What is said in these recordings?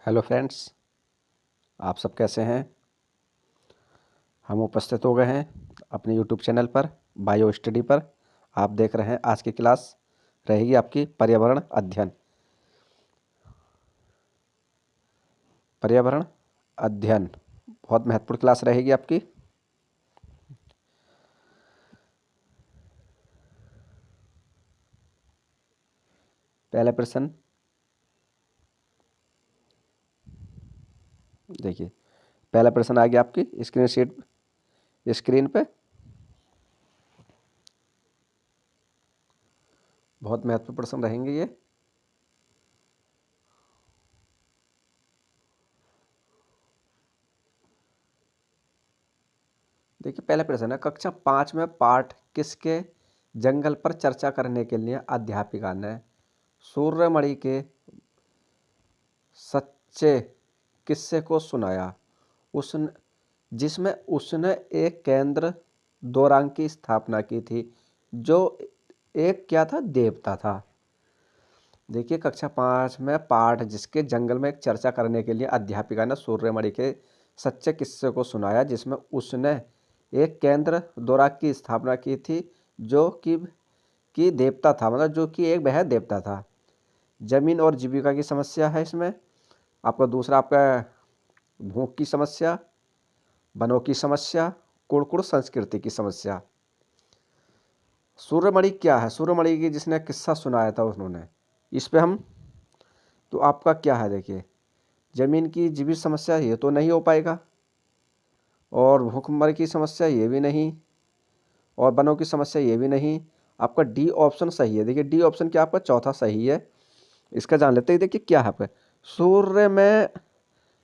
Hello friends, आप सब कैसे हैं। हम उपस्थित हो गए हैं अपने यूट्यूब चैनल पर बायो स्टडी पर। आप देख रहे हैं आज की क्लास रहेगी आपकी पर्यावरण अध्ययन। पर्यावरण अध्ययन बहुत महत्वपूर्ण क्लास रहेगी आपकी। पहला प्रश्न देखिए, पहला प्रश्न आ गया आपकी स्क्रीन पे। बहुत महत्वपूर्ण प्रश्न रहेंगे ये। देखिए, पहला प्रश्न है, कक्षा 5 में पाठ किसके जंगल पर चर्चा करने के लिए अध्यापिका ने सूर्यमणि के सच्चे किस्से को सुनाया। उसने जिसमें उसने एक केंद्र दोरांग की स्थापना की थी, जो एक क्या था, देवता था। देखिए, कक्षा 5 में पाठ जिसके जंगल में एक चर्चा करने के लिए अध्यापिका ने सूर्यमणि के सच्चे किस्से को सुनाया, जिसमें उसने एक केंद्र दोरांग की स्थापना की थी, जो कि देवता था, मतलब जो कि एक वह देवता था। जमीन और जीविका की समस्या है इसमें। आपका दूसरा आपका भूख की समस्या, वनों की समस्या, कुड़कुड़ संस्कृति की समस्या। सूर्यमणि क्या है, सूर्यमणि की जिसने किस्सा सुनाया था उन्होंने, इस पे हम तो आपका क्या है, देखिए, जमीन की जीवित समस्या ये तो नहीं हो पाएगा, और भूखमरी की समस्या ये भी नहीं, और वनों की समस्या ये भी नहीं। आपका डी ऑप्शन सही है। देखिए, डी ऑप्शन क्या आपका चौथा सही है। इसका जान लेते हैं। देखिए क्या है आपका,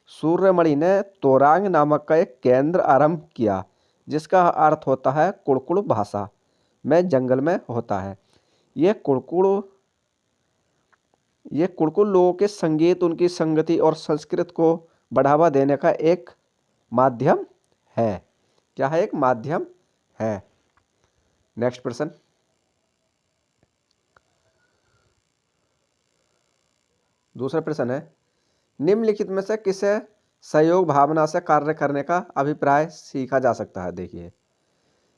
सूर्यमणि ने तोरांग नामक का एक केंद्र आरंभ किया, जिसका अर्थ होता है कुड़कुड़ भाषा में जंगल में होता है। ये कुड़कुड़ लोगों के संगीत, उनकी संगति और संस्कृत को बढ़ावा देने का एक माध्यम है। क्या है, एक माध्यम है। नेक्स्ट प्रश्न, दूसरा प्रश्न है, निम्नलिखित में से किसे सहयोग भावना से कार्य करने का अभिप्राय सीखा जा सकता है। देखिए,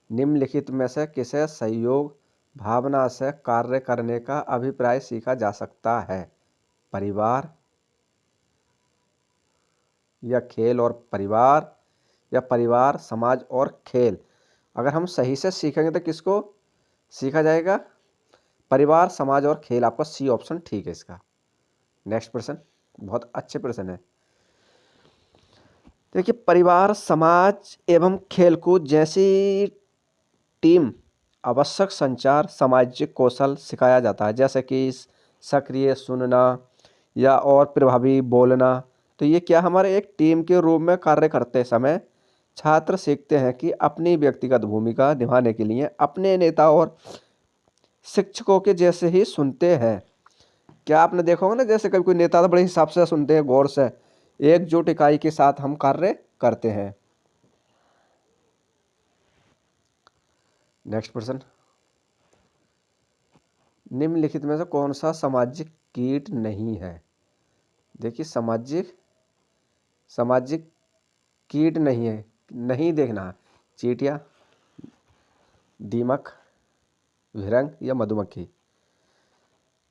निम्नलिखित में से किसे सहयोग भावना से कार्य करने का अभिप्राय सीखा जा सकता है। परिवार या खेल और परिवार, या परिवार, समाज और खेल। अगर हम सही से सीखेंगे तो किसको सीखा जाएगा, परिवार, समाज और खेल। आपका सी ऑप्शन ठीक है इसका। नेक्स्ट प्रश्न बहुत अच्छे प्रश्न है। देखिए, परिवार, समाज एवं खेलकूद जैसी टीम आवश्यक संचार सामाजिक कौशल सिखाया जाता है, जैसे कि सक्रिय सुनना या और प्रभावी बोलना। तो ये क्या, हमारे एक टीम के रूप में कार्य करते समय छात्र सीखते हैं कि अपनी व्यक्तिगत भूमिका निभाने के लिए अपने नेता और शिक्षकों के जैसे ही सुनते हैं। क्या आपने देखा होगा ना, जैसे कभी कोई नेता तो बड़े हिसाब से सुनते हैं, गौर से एकजुट इकाई के साथ हम कार्य करते हैं। नेक्स्ट प्रश्न, निम्नलिखित में से कौन सा सामाजिक कीट नहीं है। देखिए, सामाजिक सामाजिक कीट नहीं है, नहीं देखना, चींटियां, दीमक, भिरंग या मधुमक्खी।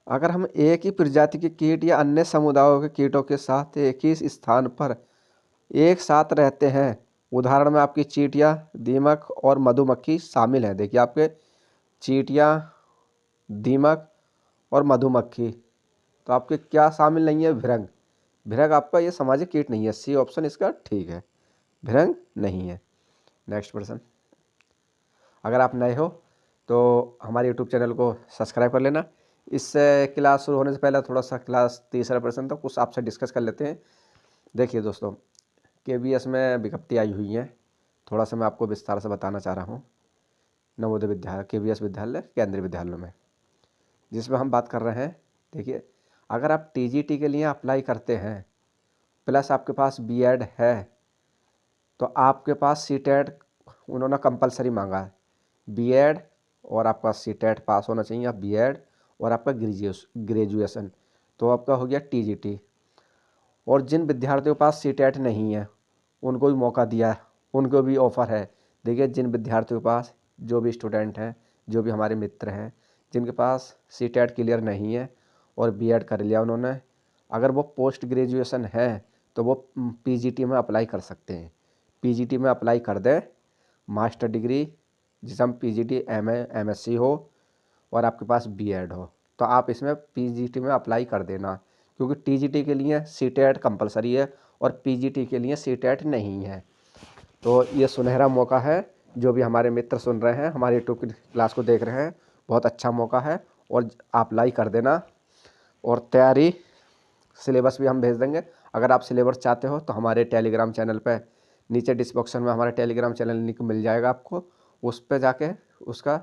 अगर हम एक ही प्रजाति के कीट या अन्य समुदायों के कीटों के साथ एक ही स्थान पर एक साथ रहते हैं, उदाहरण में आपकी चींटियां, दीमक और मधुमक्खी शामिल है। देखिए, आपके चींटियां, दीमक और मधुमक्खी, तो आपके क्या शामिल नहीं है, भिरंग। भिरंग आपका ये सामाजिक कीट नहीं है। सी ऑप्शन इसका ठीक है, भिरंग नहीं है। नेक्स्ट प्रश्न, अगर आप नए हो तो हमारे यूट्यूब चैनल को सब्सक्राइब कर लेना। इससे क्लास शुरू होने से पहले थोड़ा सा क्लास तीसरा प्रश्न तक कुछ आपसे डिस्कस कर लेते हैं। देखिए दोस्तों, केवीएस में विज्ञप्ति आई हुई है, थोड़ा सा मैं आपको विस्तार से बताना चाह रहा हूँ। नवोदय विद्यालय, केवीएस विद्यालय, केंद्रीय विद्यालयों में, जिसमें हम बात कर रहे हैं। देखिए, अगर आप टीजीटी के लिए अप्लाई करते हैं प्लस आपके पास बीएड है, तो आपके पास सीटेट उन्होंने कंपलसरी मांगा है। बीएड और आपका सीटेट पास होना चाहिए, बीएड और आपका ग्रेजुएशन, तो आपका हो गया टीजीटी। और जिन विद्यार्थियों के पास सीटेट नहीं है उनको भी मौका दिया है, उनको भी ऑफ़र है। देखिए, जिन विद्यार्थियों के पास, जो भी स्टूडेंट हैं, जो भी हमारे मित्र हैं, जिनके पास सीटेट क्लियर नहीं है और बीएड कर लिया उन्होंने, अगर वो पोस्ट ग्रेजुएशन है तो वो पीजीटी में अप्लाई कर सकते हैं। पीजीटी में अप्लाई कर दें, मास्टर डिग्री जिसे हम पीजीटी एमए एमएससी हो और आपके पास बीएड हो, तो आप इसमें पीजीटी में अप्लाई कर देना, क्योंकि टीजीटी के लिए सीटेट कंपलसरी है और पीजीटी के लिए सीटेट नहीं है। तो ये सुनहरा मौका है, जो भी हमारे मित्र सुन रहे हैं, हमारे यूट्यूब की क्लास को देख रहे हैं, बहुत अच्छा मौका है और आप अप्लाई कर देना। और तैयारी, सिलेबस भी हम भेज देंगे। अगर आप सिलेबस चाहते हो तो हमारे टेलीग्राम चैनल पे, नीचे डिस्क्रिप्शन में हमारा टेलीग्राम चैनल लिंक मिल जाएगा आपको, उस पर जाके उसका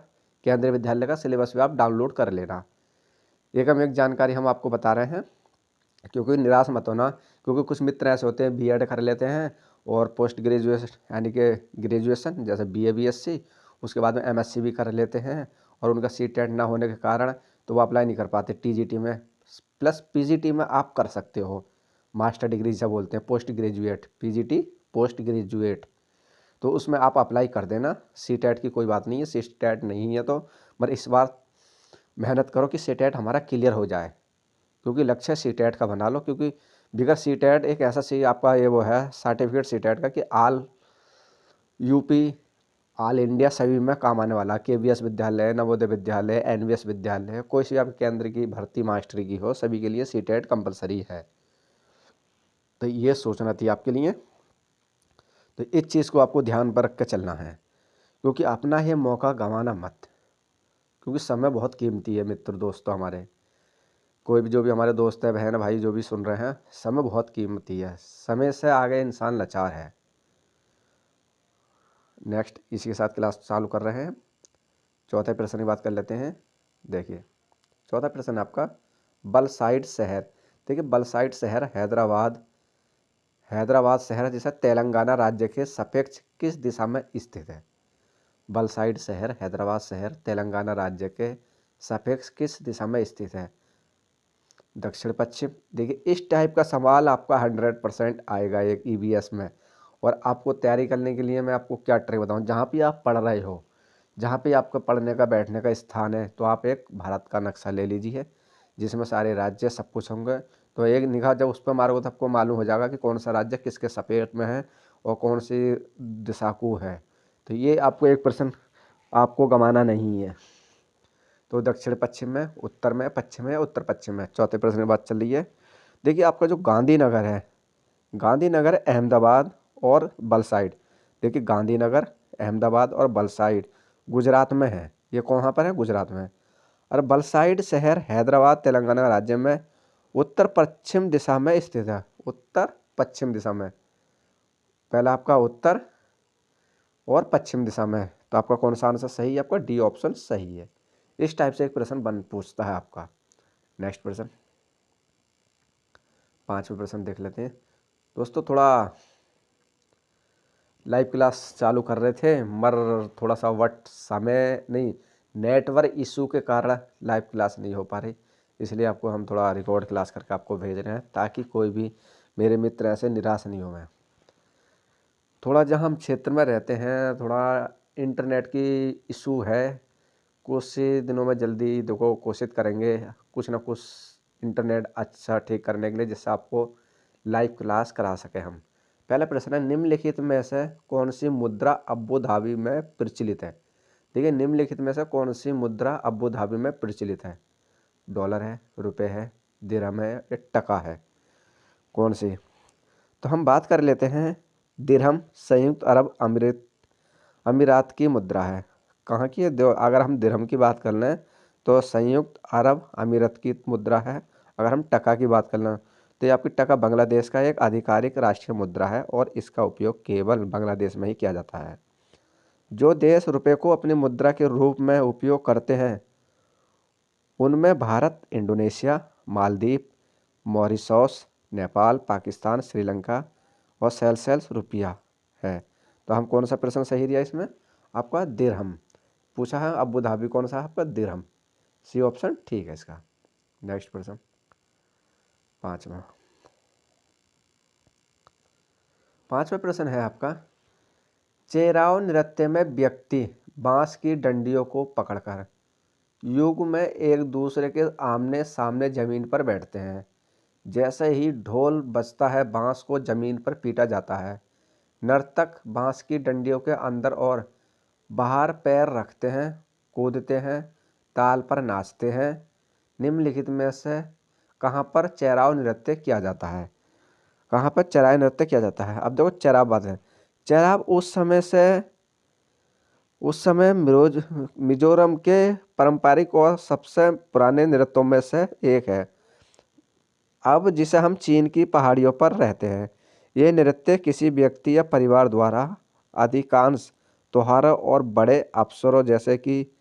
केंद्रीय विद्यालय का सिलेबस भी आप डाउनलोड कर लेना। एक जानकारी हम आपको बता रहे हैं, क्योंकि निराश मत होना, क्योंकि कुछ मित्र ऐसे होते हैं बीएड कर लेते हैं और पोस्ट ग्रेजुएशन यानी कि ग्रेजुएशन जैसे बीए बीएससी, उसके बाद में एमएससी भी कर लेते हैं और उनका सीटेट ना होने के कारण तो वो अप्लाई नहीं कर पाते टीजीटी में। प्लस पीजीटी में आप कर सकते हो, मास्टर डिग्री जिसे बोलते हैं, post graduate, PGT post graduate, तो उसमें आप अप्लाई कर देना। सीटेट की कोई बात नहीं है, सीटेट नहीं है तो, पर इस बार मेहनत करो कि सीटेट हमारा क्लियर हो जाए, क्योंकि लक्ष्य सीटेट का बना लो। क्योंकि बिगर सीटेट एक ऐसा सी आपका ये वो है सर्टिफिकेट सीटेट का कि आल यूपी, ऑल इंडिया सभी में काम आने वाला। केवीएस विद्यालय, नवोदय विद्यालय, एनवीएस विद्यालय, कोई सी आपके केंद्र की भर्ती मास्टरी की हो, सभी के लिए सीटेट कंपलसरी है। तो ये सोचना थी आपके लिए, तो इस चीज़ को आपको ध्यान पर रख कर चलना है, क्योंकि अपना ये मौका गंवाना मत, क्योंकि समय बहुत कीमती है मित्र दोस्तों हमारे। कोई भी, जो भी हमारे दोस्त है, बहन भाई जो भी सुन रहे हैं, समय बहुत कीमती है, समय से आगे इंसान लाचार है। नेक्स्ट इसी के साथ क्लास चालू कर रहे हैं, चौथे प्रश्न की बात कर लेते हैं। देखिए, चौथा प्रश्न आपका, बलसाइड शहर। देखिए, बलसाइड शहर हैदराबाद शहर जैसा तेलंगाना राज्य के सापेक्ष किस दिशा में स्थित है? बलसाइड शहर, हैदराबाद शहर तेलंगाना राज्य के सापेक्ष किस दिशा में स्थित है? दक्षिण पश्चिम। देखिए, इस टाइप का सवाल आपका 100% आएगा एक ईवीएस में। और आपको तैयारी करने के लिए मैं आपको क्या ट्रिक बताऊं, जहाँ भी आप पढ़ रहे हो, जहाँ पे आपका पढ़ने का बैठने का स्थान है, तो आप एक भारत का नक्शा ले लीजिए जिसमें सारे राज्य सब कुछ होंगे। तो एक निगाह जब उस पर मारोगे तो आपको मालूम हो जाएगा कि कौन सा राज्य किसके सपेट में है और कौन सी दिशा को है। तो ये आपको एक प्रश्न आपको गंवाना नहीं है। तो दक्षिण पश्चिम में, उत्तर में, पश्चिम में, उत्तर पश्चिम में। चौथे प्रश्न की बात चल रही है। देखिए, आपका जो गांधीनगर है, गांधीनगर अहमदाबाद और बलसाइड। देखिए, गांधीनगर, अहमदाबाद और बलसाइड गुजरात में है। ये कहाँ पर है? गुजरात में। और बलसाइड शहर हैदराबाद तेलंगाना राज्य में उत्तर पश्चिम दिशा में स्थित है। उत्तर पश्चिम दिशा में, पहला आपका उत्तर और पश्चिम दिशा में। तो आपका कौन सा आंसर सही है? आपका डी ऑप्शन सही है। इस टाइप से एक प्रश्न बन पूछता है आपका। नेक्स्ट प्रश्न, पांचवें प्रश्न देख लेते हैं दोस्तों। थोड़ा लाइव क्लास चालू कर रहे थे, मगर थोड़ा सा समय नहीं, नेटवर्क इशू के कारण लाइव क्लास नहीं हो पा रही, इसलिए आपको हम थोड़ा रिकॉर्ड क्लास करके आपको भेज रहे हैं, ताकि कोई भी मेरे मित्र ऐसे निराश नहीं हो। मैं थोड़ा, जहाँ हम क्षेत्र में रहते हैं, थोड़ा इंटरनेट की इशू है। कुछ ही दिनों में जल्दी देखो कोशिश करेंगे कुछ ना कुछ इंटरनेट अच्छा ठीक करने के लिए, जिससे आपको लाइव क्लास करा सके हम। पहला प्रश्न है, निम्नलिखित में से कौन सी मुद्रा अबू धाबी में प्रचलित है? देखिए, निम्नलिखित में से कौन सी मुद्रा अबू धाबी में प्रचलित है? डॉलर है, रुपए है, दिरहम है या टका है? कौन सी? तो हम बात कर लेते हैं दिरहम, संयुक्त अरब अमीरात की मुद्रा है। कहाँ की है? अगर हम दिरहम की बात कर लें तो संयुक्त अरब अमीरात की मुद्रा है। अगर हम टका की बात कर लें तो ये आपकी टका बांग्लादेश का एक आधिकारिक राष्ट्रीय मुद्रा है और इसका उपयोग केवल बांग्लादेश में ही किया जाता है। जो देश रुपये को अपनी मुद्रा के रूप में उपयोग करते हैं उनमें भारत, इंडोनेशिया, मालदीव, मॉरिशस, नेपाल, पाकिस्तान, श्रीलंका और सेशेल्स रुपया है। तो हम कौन सा प्रश्न सही दिया इसमें? आपका दिरहम पूछा है। अबू धाबी कौन सा है? आपका दिरहम, सी ऑप्शन ठीक है इसका। नेक्स्ट प्रश्न, पाँचवा, 5वां प्रश्न है आपका, चेराव नृत्य में व्यक्ति बांस की डंडियों को पकड़कर युग में एक दूसरे के आमने सामने जमीन पर बैठते हैं। जैसे ही ढोल बजता है बांस को जमीन पर पीटा जाता है। नर्तक बांस की डंडियों के अंदर और बाहर पैर रखते हैं, कूदते हैं, ताल पर नाचते हैं। निम्नलिखित में से कहाँ पर चेराव नृत्य किया जाता है? कहाँ पर चेराव नृत्य किया जाता है? अब देखो चेराव बात है। चेराव उस समय मिजोरम के पारंपरिक और सबसे पुराने नृत्यों में से एक है। अब जिसे हम चीन की पहाड़ियों पर रहते हैं। ये नृत्य किसी व्यक्ति या परिवार द्वारा अधिकांश त्योहारों और बड़े अवसरों जैसे कि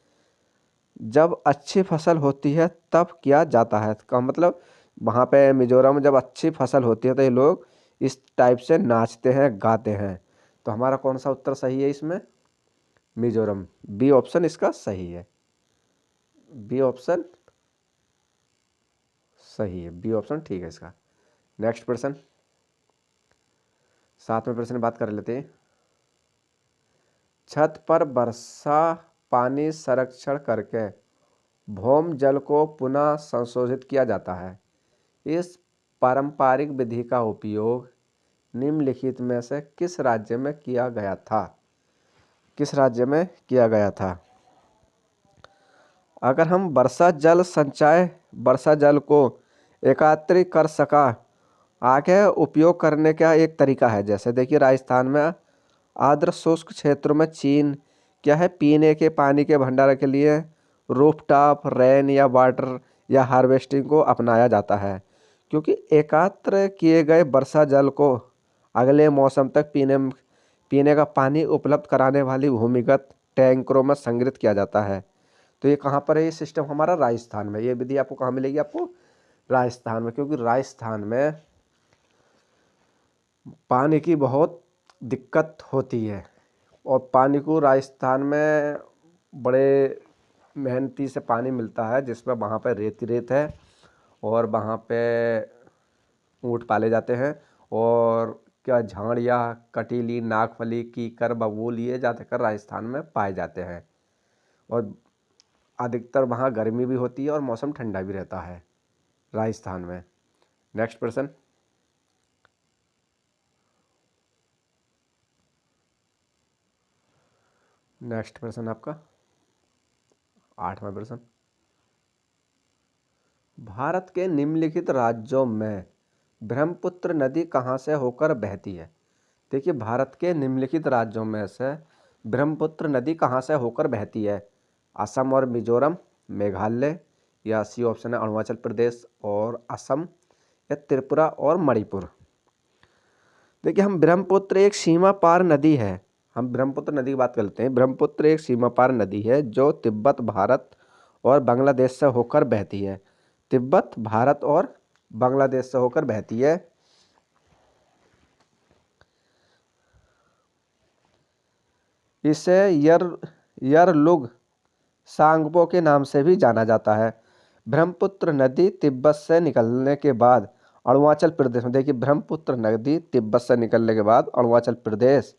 जब अच्छी फसल होती है तब किया जाता है। का मतलब वहाँ पे मिजोरम में जब अच्छी फसल होती है तो ये लोग इस टाइप से नाचते हैं, गाते हैं। तो हमारा कौन सा उत्तर सही है इसमें? मिजोरम, बी ऑप्शन इसका सही है। बी ऑप्शन सही है, बी ऑप्शन ठीक है इसका। नेक्स्ट प्रश्न, 7वें प्रश्न बात कर लेते हैं। छत पर वर्षा पानी संरक्षण करके भौम जल को पुनः संशोधित किया जाता है। इस पारंपरिक विधि का उपयोग निम्नलिखित में से किस राज्य में किया गया था? किस राज्य में किया गया था? अगर हम वर्षा जल को एकत्रित कर सका आगे उपयोग करने का एक तरीका है। जैसे देखिए राजस्थान में आर्द्र शुष्क क्षेत्रों में चीन क्या है, पीने के पानी के भंडारण के लिए रूफटॉप रेन या वाटर या हार्वेस्टिंग को अपनाया जाता है। क्योंकि एकत्र किए गए वर्षा जल को अगले मौसम तक पीने का पानी उपलब्ध कराने वाली भूमिगत टैंकरों में संग्रहित किया जाता है। तो ये कहाँ पर है? ये सिस्टम हमारा राजस्थान में। ये विधि आपको कहाँ मिलेगी? आपको राजस्थान में, क्योंकि राजस्थान में पानी की बहुत दिक्कत होती है और पानी को राजस्थान में बड़े मेहनती से पानी मिलता है, जिसमें वहाँ पे रेत रेत है और वहाँ पे ऊँट पाले जाते हैं और क्या झाड़ियाँ, कटीली, नागफली, कीकर, बबूल ये ज़्यादातर राजस्थान में पाए जाते हैं। और अधिकतर वहाँ गर्मी भी होती है और मौसम ठंडा भी रहता है राजस्थान में। नेक्स्ट प्रश्न, आपका 8वां प्रश्न, भारत के निम्नलिखित राज्यों में ब्रह्मपुत्र नदी कहाँ से होकर बहती है? देखिए भारत के निम्नलिखित राज्यों में से ब्रह्मपुत्र नदी कहाँ से होकर बहती है? असम और मिजोरम, मेघालय, या सी ऑप्शन है अरुणाचल प्रदेश और असम, या त्रिपुरा और मणिपुर। देखिए हम ब्रह्मपुत्र एक सीमा पार नदी है। हम ब्रह्मपुत्र नदी की बात करते हैं। ब्रह्मपुत्र एक सीमा पार नदी है जो तिब्बत, भारत और बांग्लादेश से होकर बहती है। तिब्बत, भारत और बांग्लादेश से होकर बहती है। इसे यरलुग सांगपो के नाम से भी जाना जाता है। ब्रह्मपुत्र नदी तिब्बत से निकलने के बाद अरुणाचल प्रदेश में, देखिए ब्रह्मपुत्र नदी तिब्बत से निकलने के बाद अरुणाचल प्रदेश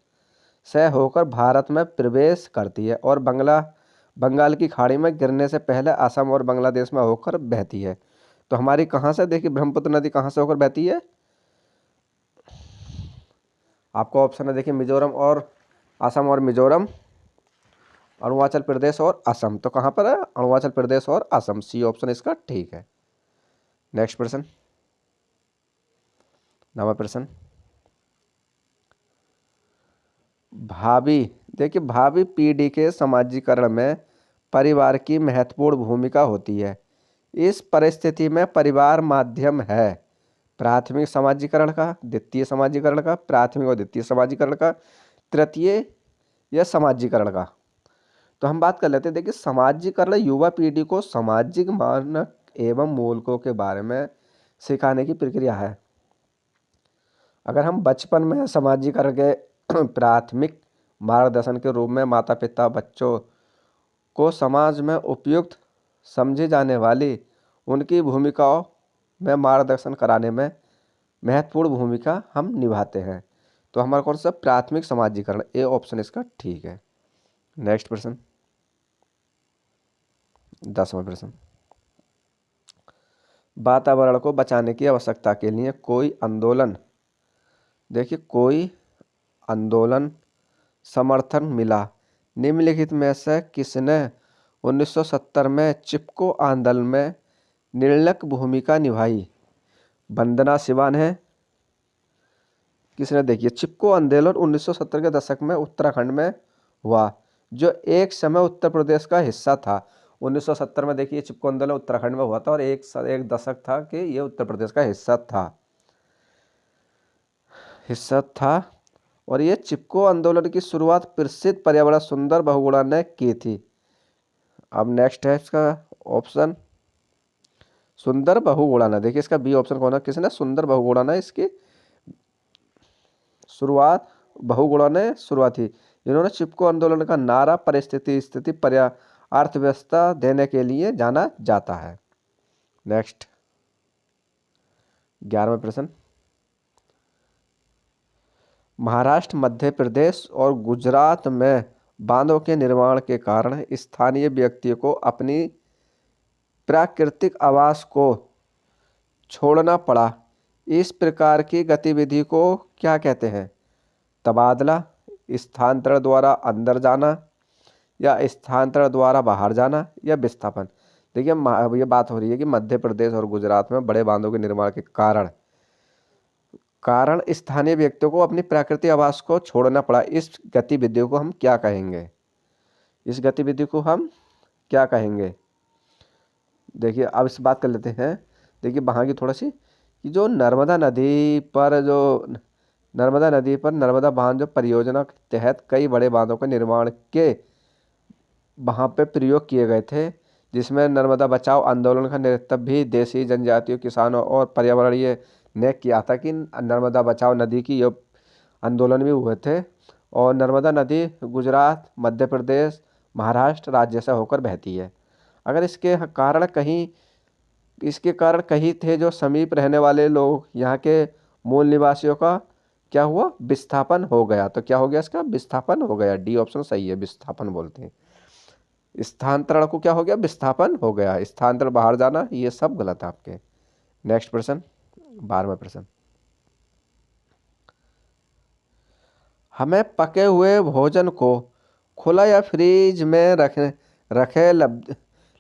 से होकर भारत में प्रवेश करती है और बंगाल की खाड़ी में गिरने से पहले असम और बांग्लादेश में होकर बहती है। तो हमारी कहाँ से, देखिए ब्रह्मपुत्र नदी कहाँ से होकर बहती है? आपको ऑप्शन है देखिए मिजोरम और असम और मिजोरम, अरुणाचल प्रदेश और असम। तो कहाँ पर है? अरुणाचल प्रदेश और असम, सी ऑप्शन इसका ठीक है। नेक्स्ट प्रश्न, 9वां प्रश्न, भावी पीढ़ी के समाजीकरण में परिवार की महत्वपूर्ण भूमिका होती है। इस परिस्थिति में परिवार माध्यम है प्राथमिक समाजीकरण का, द्वितीय समाजीकरण का, प्राथमिक और द्वितीय समाजीकरण का, तृतीय या समाजीकरण का। तो हम बात कर लेते हैं। देखिए समाजीकरण युवा पीढ़ी को सामाजिक मानक एवं मूल्यों के बारे में सिखाने की प्रक्रिया है। अगर हम बचपन में समाजीकरण के प्राथमिक मार्गदर्शन के रूप में माता पिता बच्चों को समाज में उपयुक्त समझी जाने वाली उनकी भूमिकाओं में मार्गदर्शन कराने में महत्वपूर्ण भूमिका हम निभाते हैं। तो हमारा कौन सा प्राथमिक समाजीकरण, ए ऑप्शन इसका ठीक है। नेक्स्ट प्रश्न 10वां प्रश्न, वातावरण को बचाने की आवश्यकता के लिए कोई आंदोलन, देखिए कोई आंदोलन समर्थन मिला, निम्नलिखित में से किसने 1970 में चिपको आंदोलन में निर्णायक भूमिका निभाई? वंदना शिवा ने। किसने? देखिए चिपको आंदोलन 1970 के दशक में उत्तराखंड में हुआ, जो एक समय उत्तर प्रदेश का हिस्सा था। 1970 में देखिए चिपको आंदोलन उत्तराखंड में हुआ था और एक दशक था कि ये उत्तर प्रदेश का हिस्सा था। और ये चिपको आंदोलन की शुरुआत प्रसिद्ध पर्यावरण सुंदर बहुगुणा ने की थी। अब नेक्स्ट है इसका ऑप्शन सुंदर बहुगुणा ने। देखिए इसका बी ऑप्शन कौन है? किसने? सुंदर बहुगुणा ने इसकी शुरुआत, बहुगुणा ने शुरुआत थी। इन्होंने चिपको आंदोलन का नारा परिस्थिति स्थिति अर्थव्यवस्था देने के लिए जाना जाता है। नेक्स्ट 11वां प्रश्न, महाराष्ट्र, मध्य प्रदेश और गुजरात में बांधों के निर्माण के कारण स्थानीय व्यक्तियों को अपनी प्राकृतिक आवास को छोड़ना पड़ा। इस प्रकार की गतिविधि को क्या कहते हैं? तबादला, स्थानांतरण द्वारा अंदर जाना, या स्थानांतरण द्वारा बाहर जाना, या विस्थापन। देखिए ये बात हो रही है कि मध्य प्रदेश और गुजरात में बड़े बांधों के निर्माण के कारण स्थानीय व्यक्तियों को अपनी प्राकृतिक आवास को छोड़ना पड़ा। इस गतिविधि को हम क्या कहेंगे? इस गतिविधि को हम क्या कहेंगे? देखिए अब इस बात कर लेते हैं। देखिए वहाँ की थोड़ा सी कि जो नर्मदा नदी पर नर्मदा बांध जो परियोजना के तहत कई बड़े बांधों के निर्माण के वहाँ पे प्रयोग किए गए थे, जिसमें नर्मदा बचाओ आंदोलन का नेतृत्व भी देशी जनजातियों, किसानों और पर्यावरणीय ने किया था। कि नर्मदा बचाओ नदी की ये आंदोलन भी हुए थे। और नर्मदा नदी गुजरात, मध्य प्रदेश, महाराष्ट्र राज्य से होकर बहती है। अगर इसके कारण कहीं थे जो समीप रहने वाले लोग, यहाँ के मूल निवासियों का क्या हुआ? विस्थापन हो गया। तो क्या हो गया? इसका विस्थापन हो गया। डी ऑप्शन सही है, विस्थापन बोलते हैं। स्थानांतरण को क्या हो गया? विस्थापन हो गया। स्थानांतरण बाहर जाना, ये सब गलत है आपके। नेक्स्ट प्रश्न 12वां प्रश्न, हमें पके हुए भोजन को खुला या फ्रीज में रखे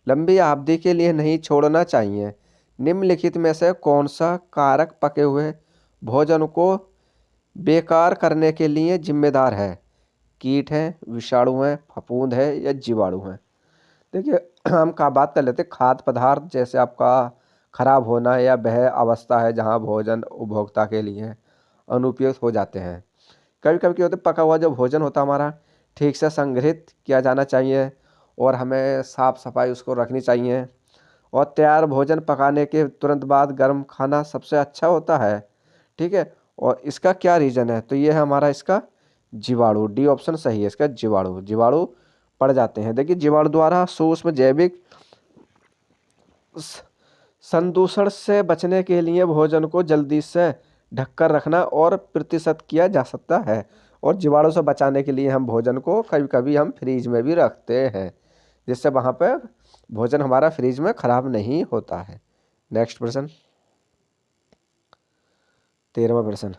लंबी अवधि के लिए नहीं छोड़ना चाहिए। निम्नलिखित में से कौन सा कारक पके हुए भोजन को बेकार करने के लिए जिम्मेदार है? कीट है, विषाणु है, फफूंद है, या जीवाणु है? देखिए हम का बात कर लेते हैं खाद्य पदार्थ, जैसे आपका खराब होना या वह अवस्था है जहां भोजन उपभोक्ता के लिए अनुपयुक्त हो जाते हैं। कभी कभी क्या होता है, पका हुआ जो भोजन होता है हमारा ठीक से संग्रहित किया जाना चाहिए और हमें साफ सफाई उसको रखनी चाहिए। और तैयार भोजन पकाने के तुरंत बाद गर्म खाना सबसे अच्छा होता है। ठीक है, और इसका क्या रीज़न है? तो ये है हमारा इसका जीवाणु। डी ऑप्शन सही है इसका, जीवाणु पड़ जाते हैं। देखिए जीवाणु द्वारा सूक्ष्म जैविक संदूषण से बचने के लिए भोजन को जल्दी से ढककर रखना और प्रतिशत किया जा सकता है। और जीवाणु से बचाने के लिए हम भोजन को कभी कभी हम फ्रीज में भी रखते हैं, जिससे वहाँ पे भोजन हमारा फ्रीज में खराब नहीं होता है। नेक्स्ट प्रश्न 13वां प्रश्न,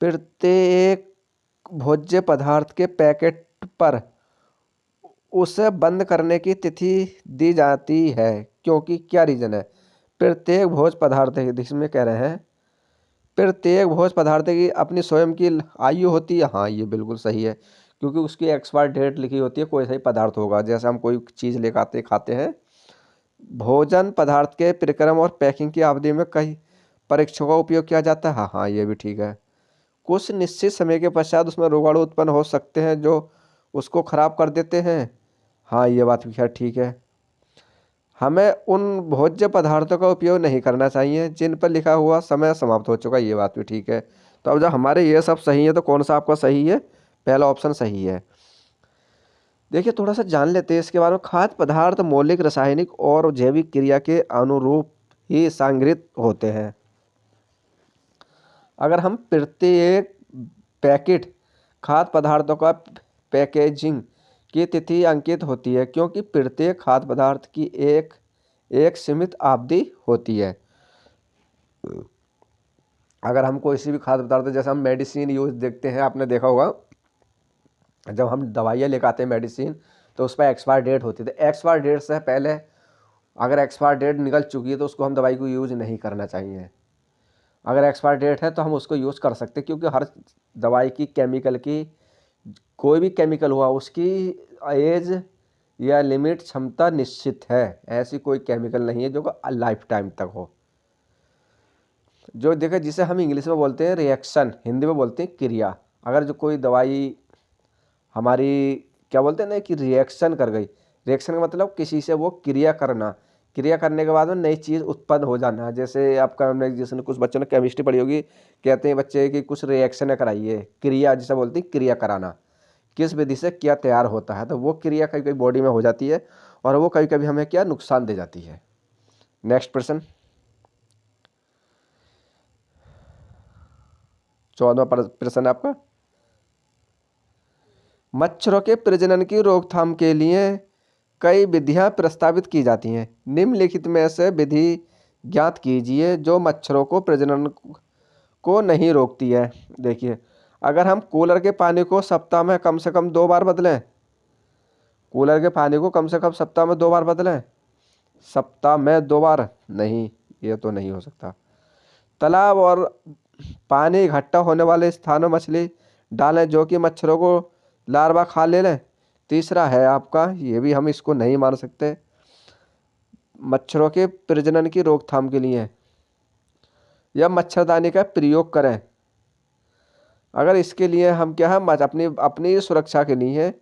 प्रत्येक भोज्य पदार्थ के पैकेट पर उसे बंद करने की तिथि दी जाती है, क्योंकि क्या रीज़न है? प्रत्येक भोज्य पदार्थ, इसमें कह रहे हैं प्रत्येक भोज्य पदार्थ की अपनी स्वयं की आयु होती है। हाँ ये बिल्कुल सही है, क्योंकि उसकी एक्सपायर डेट लिखी होती है। कोई सा ही पदार्थ होगा, जैसे हम कोई चीज़ लेकर खाते हैं, भोजन पदार्थ के प्रक्रम और पैकिंग की अवधि में कई परीक्षणों का उपयोग किया जाता है। हाँ हाँ ये भी ठीक है। कुछ निश्चित समय के पश्चात उसमें रोगाणु उत्पन्न हो सकते हैं जो उसको खराब कर देते हैं। हाँ ये बात भी खैर ठीक है। हमें उन भोज्य पदार्थों का उपयोग नहीं करना चाहिए जिन पर लिखा हुआ समय समाप्त हो चुका। ये बात भी ठीक है। तो अब जब हमारे ये सब सही है तो कौन सा आपका सही है? पहला ऑप्शन सही है। देखिए थोड़ा सा जान लेते हैं इसके बारे में। खाद्य पदार्थ मौलिक रासायनिक और जैविक क्रिया के अनुरूप ही संग्रहित होते हैं। अगर हम प्रत्येक पैकेट खाद्य पदार्थों का पैकेजिंग की तिथि अंकित होती है, क्योंकि प्रत्येक खाद्य पदार्थ की एक सीमित अवधि होती है। अगर हम कोई सी भी खाद्य पदार्थ, जैसे हम मेडिसिन यूज देखते हैं, आपने देखा होगा जब हम दवाइयाँ लेकर आते हैं मेडिसिन, तो उस पर एक्सपायर डेट होती है। तो एक्सपायर डेट से पहले अगर एक्सपायर डेट निकल चुकी है तो उसको हम दवाई को यूज नहीं करना चाहिए। अगर एक्सपायर डेट है तो हम उसको यूज़ कर सकते हैं, क्योंकि हर दवाई की केमिकल की, कोई भी केमिकल हुआ उसकी एज या लिमिट क्षमता निश्चित है। ऐसी कोई केमिकल नहीं है जो लाइफ टाइम तक हो। जो देखे जिसे हम इंग्लिश में बोलते हैं रिएक्शन, हिंदी में बोलते हैं क्रिया। अगर जो कोई दवाई हमारी क्या बोलते हैं ना कि रिएक्शन कर गई, रिएक्शन का मतलब किसी से वो क्रिया करना, क्रिया करने के बाद में नई चीज़ उत्पन्न हो जाना। जैसे आपका हमने जिसने कुछ बच्चों ने केमिस्ट्री पढ़ी होगी, कहते हैं बच्चे कि कुछ रिएक्शन कराइए, क्रिया जिसे बोलते हैं क्रिया कराना, किस विधि से क्या तैयार होता है। तो वो क्रिया कभी कभी बॉडी में हो जाती है और वो कभी कभी हमें क्या नुकसान दे जाती है। नेक्स्ट प्रश्न, 14वां प्रश्न आपका, मच्छरों के प्रजनन की रोकथाम के लिए कई विधियां प्रस्तावित की जाती हैं। निम्नलिखित में से विधि ज्ञात कीजिए जो मच्छरों को प्रजनन को नहीं रोकती है। देखिए, अगर हम कूलर के पानी को सप्ताह में कम से कम 2 बार बदलें, कूलर के पानी को कम से कम सप्ताह में 2 बार बदलें, सप्ताह में 2 बार नहीं, ये तो नहीं हो सकता। तालाब और पानी इकट्ठा होने वाले स्थानों मछली डालें जो कि मच्छरों को लार्वा खा ले लें। तीसरा है आपका, ये भी हम इसको नहीं मान सकते, मच्छरों के प्रजनन की रोकथाम के लिए या मच्छरदानी का प्रयोग करें। अगर इसके लिए हम क्या है अपनी अपनी सुरक्षा के लिए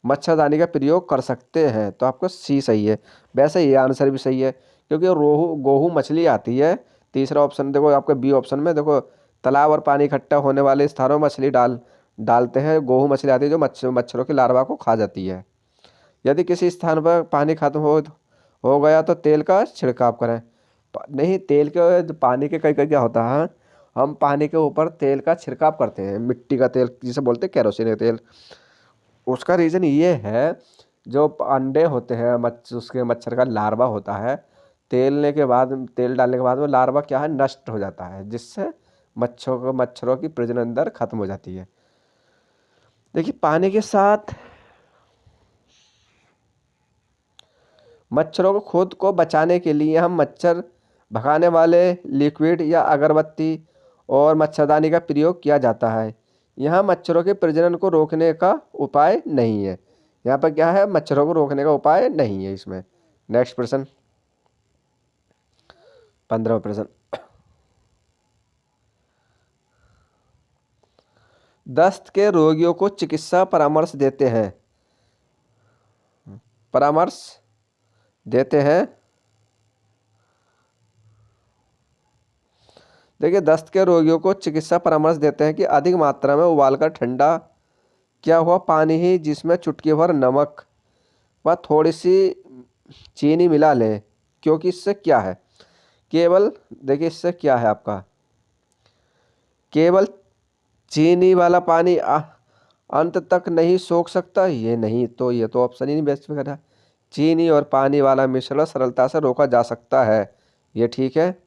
मच्छरदानी का प्रयोग कर सकते हैं, तो आपका सी सही है। वैसे ये आंसर भी सही है, क्योंकि गोहू मछली आती है। तीसरा ऑप्शन देखो आपका बी ऑप्शन में, देखो तालाब और पानी इकट्ठा होने वाले स्थानों में मछली डालते हैं, गोहू मछली आती है जो मच्छरों की लार्वा को खा जाती है। यदि किसी स्थान पर पानी खत्म हो गया तो तेल का छिड़काव करें। नहीं, तेल के पानी के कई कई क्या होता है, हम पानी के ऊपर तेल का छिड़काव करते हैं, मिट्टी का तेल जिसे बोलते हैं केरोसिन का तेल। उसका रीज़न ये है, जो अंडे होते हैं उसके मच्छर का लार्वा होता है, तेल डालने के बाद वो लार्वा क्या है नष्ट हो जाता है, जिससे मच्छरों की प्रजनन दर खत्म हो जाती है। देखिए, पानी के साथ मच्छरों को खुद को बचाने के लिए हम मच्छर भगाने वाले लिक्विड या अगरबत्ती और मच्छरदानी का प्रयोग किया जाता है। यहाँ मच्छरों के प्रजनन को रोकने का उपाय नहीं है। यहाँ पर क्या है, मच्छरों को रोकने का उपाय नहीं है इसमें। नेक्स्ट प्रश्न, 15वां प्रश्न, दस्त के रोगियों को चिकित्सा परामर्श देते हैं। देखिए, दस्त के रोगियों को चिकित्सा परामर्श देते हैं कि अधिक मात्रा में उबालकर ठंडा किया हुआ पानी ही जिसमें चुटकी भर नमक व थोड़ी सी चीनी मिला लें, क्योंकि इससे क्या है, केवल देखिए इससे क्या है आपका, केवल चीनी वाला पानी अंत तक नहीं सोख सकता, ये नहीं, तो ये तो ऑप्शन ही नहीं बेस्ट कर रहा। चीनी और पानी वाला मिश्रण सरलता से रोका जा सकता है, ये ठीक है।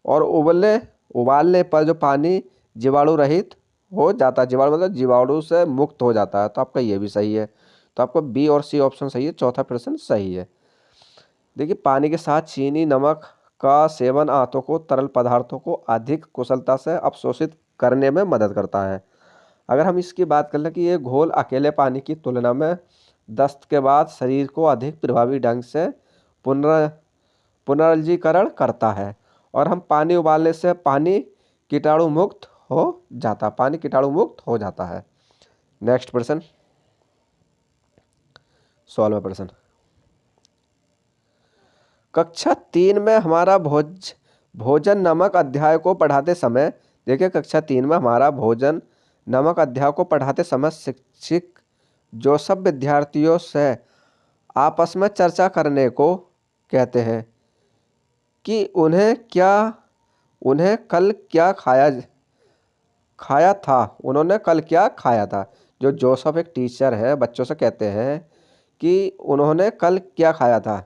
और उबालने पर जो पानी जीवाणु रहित हो जाता है, जीवाणु मतलब जीवाणु से मुक्त हो जाता है, तो आपका ये भी सही है। तो आपका बी और सी ऑप्शन सही है, चौथा प्रश्न सही है। देखिए, पानी के साथ चीनी नमक का सेवन आंतों को तरल पदार्थों को अधिक कुशलता से अवशोषित करने में मदद करता है। अगर हम इसकी बात कर लें कि ये घोल अकेले पानी की तुलना में दस्त के बाद शरीर को अधिक प्रभावी ढंग से पुनर्जीकरण करता है, और हम पानी उबालने से पानी कीटाणु मुक्त हो जाता है। नेक्स्ट प्रश्न, 16वां प्रश्न, कक्षा 3 में हमारा भोजन नमक अध्याय को पढ़ाते समय, देखिए कक्षा 3 में हमारा भोजन नमक अध्याय को पढ़ाते समय शिक्षक जो सब विद्यार्थियों से आपस में चर्चा करने को कहते हैं कि उन्हें कल क्या खाया था, उन्होंने कल क्या खाया था। जो जोसेफ एक टीचर है, बच्चों से कहते हैं कि उन्होंने कल क्या खाया था।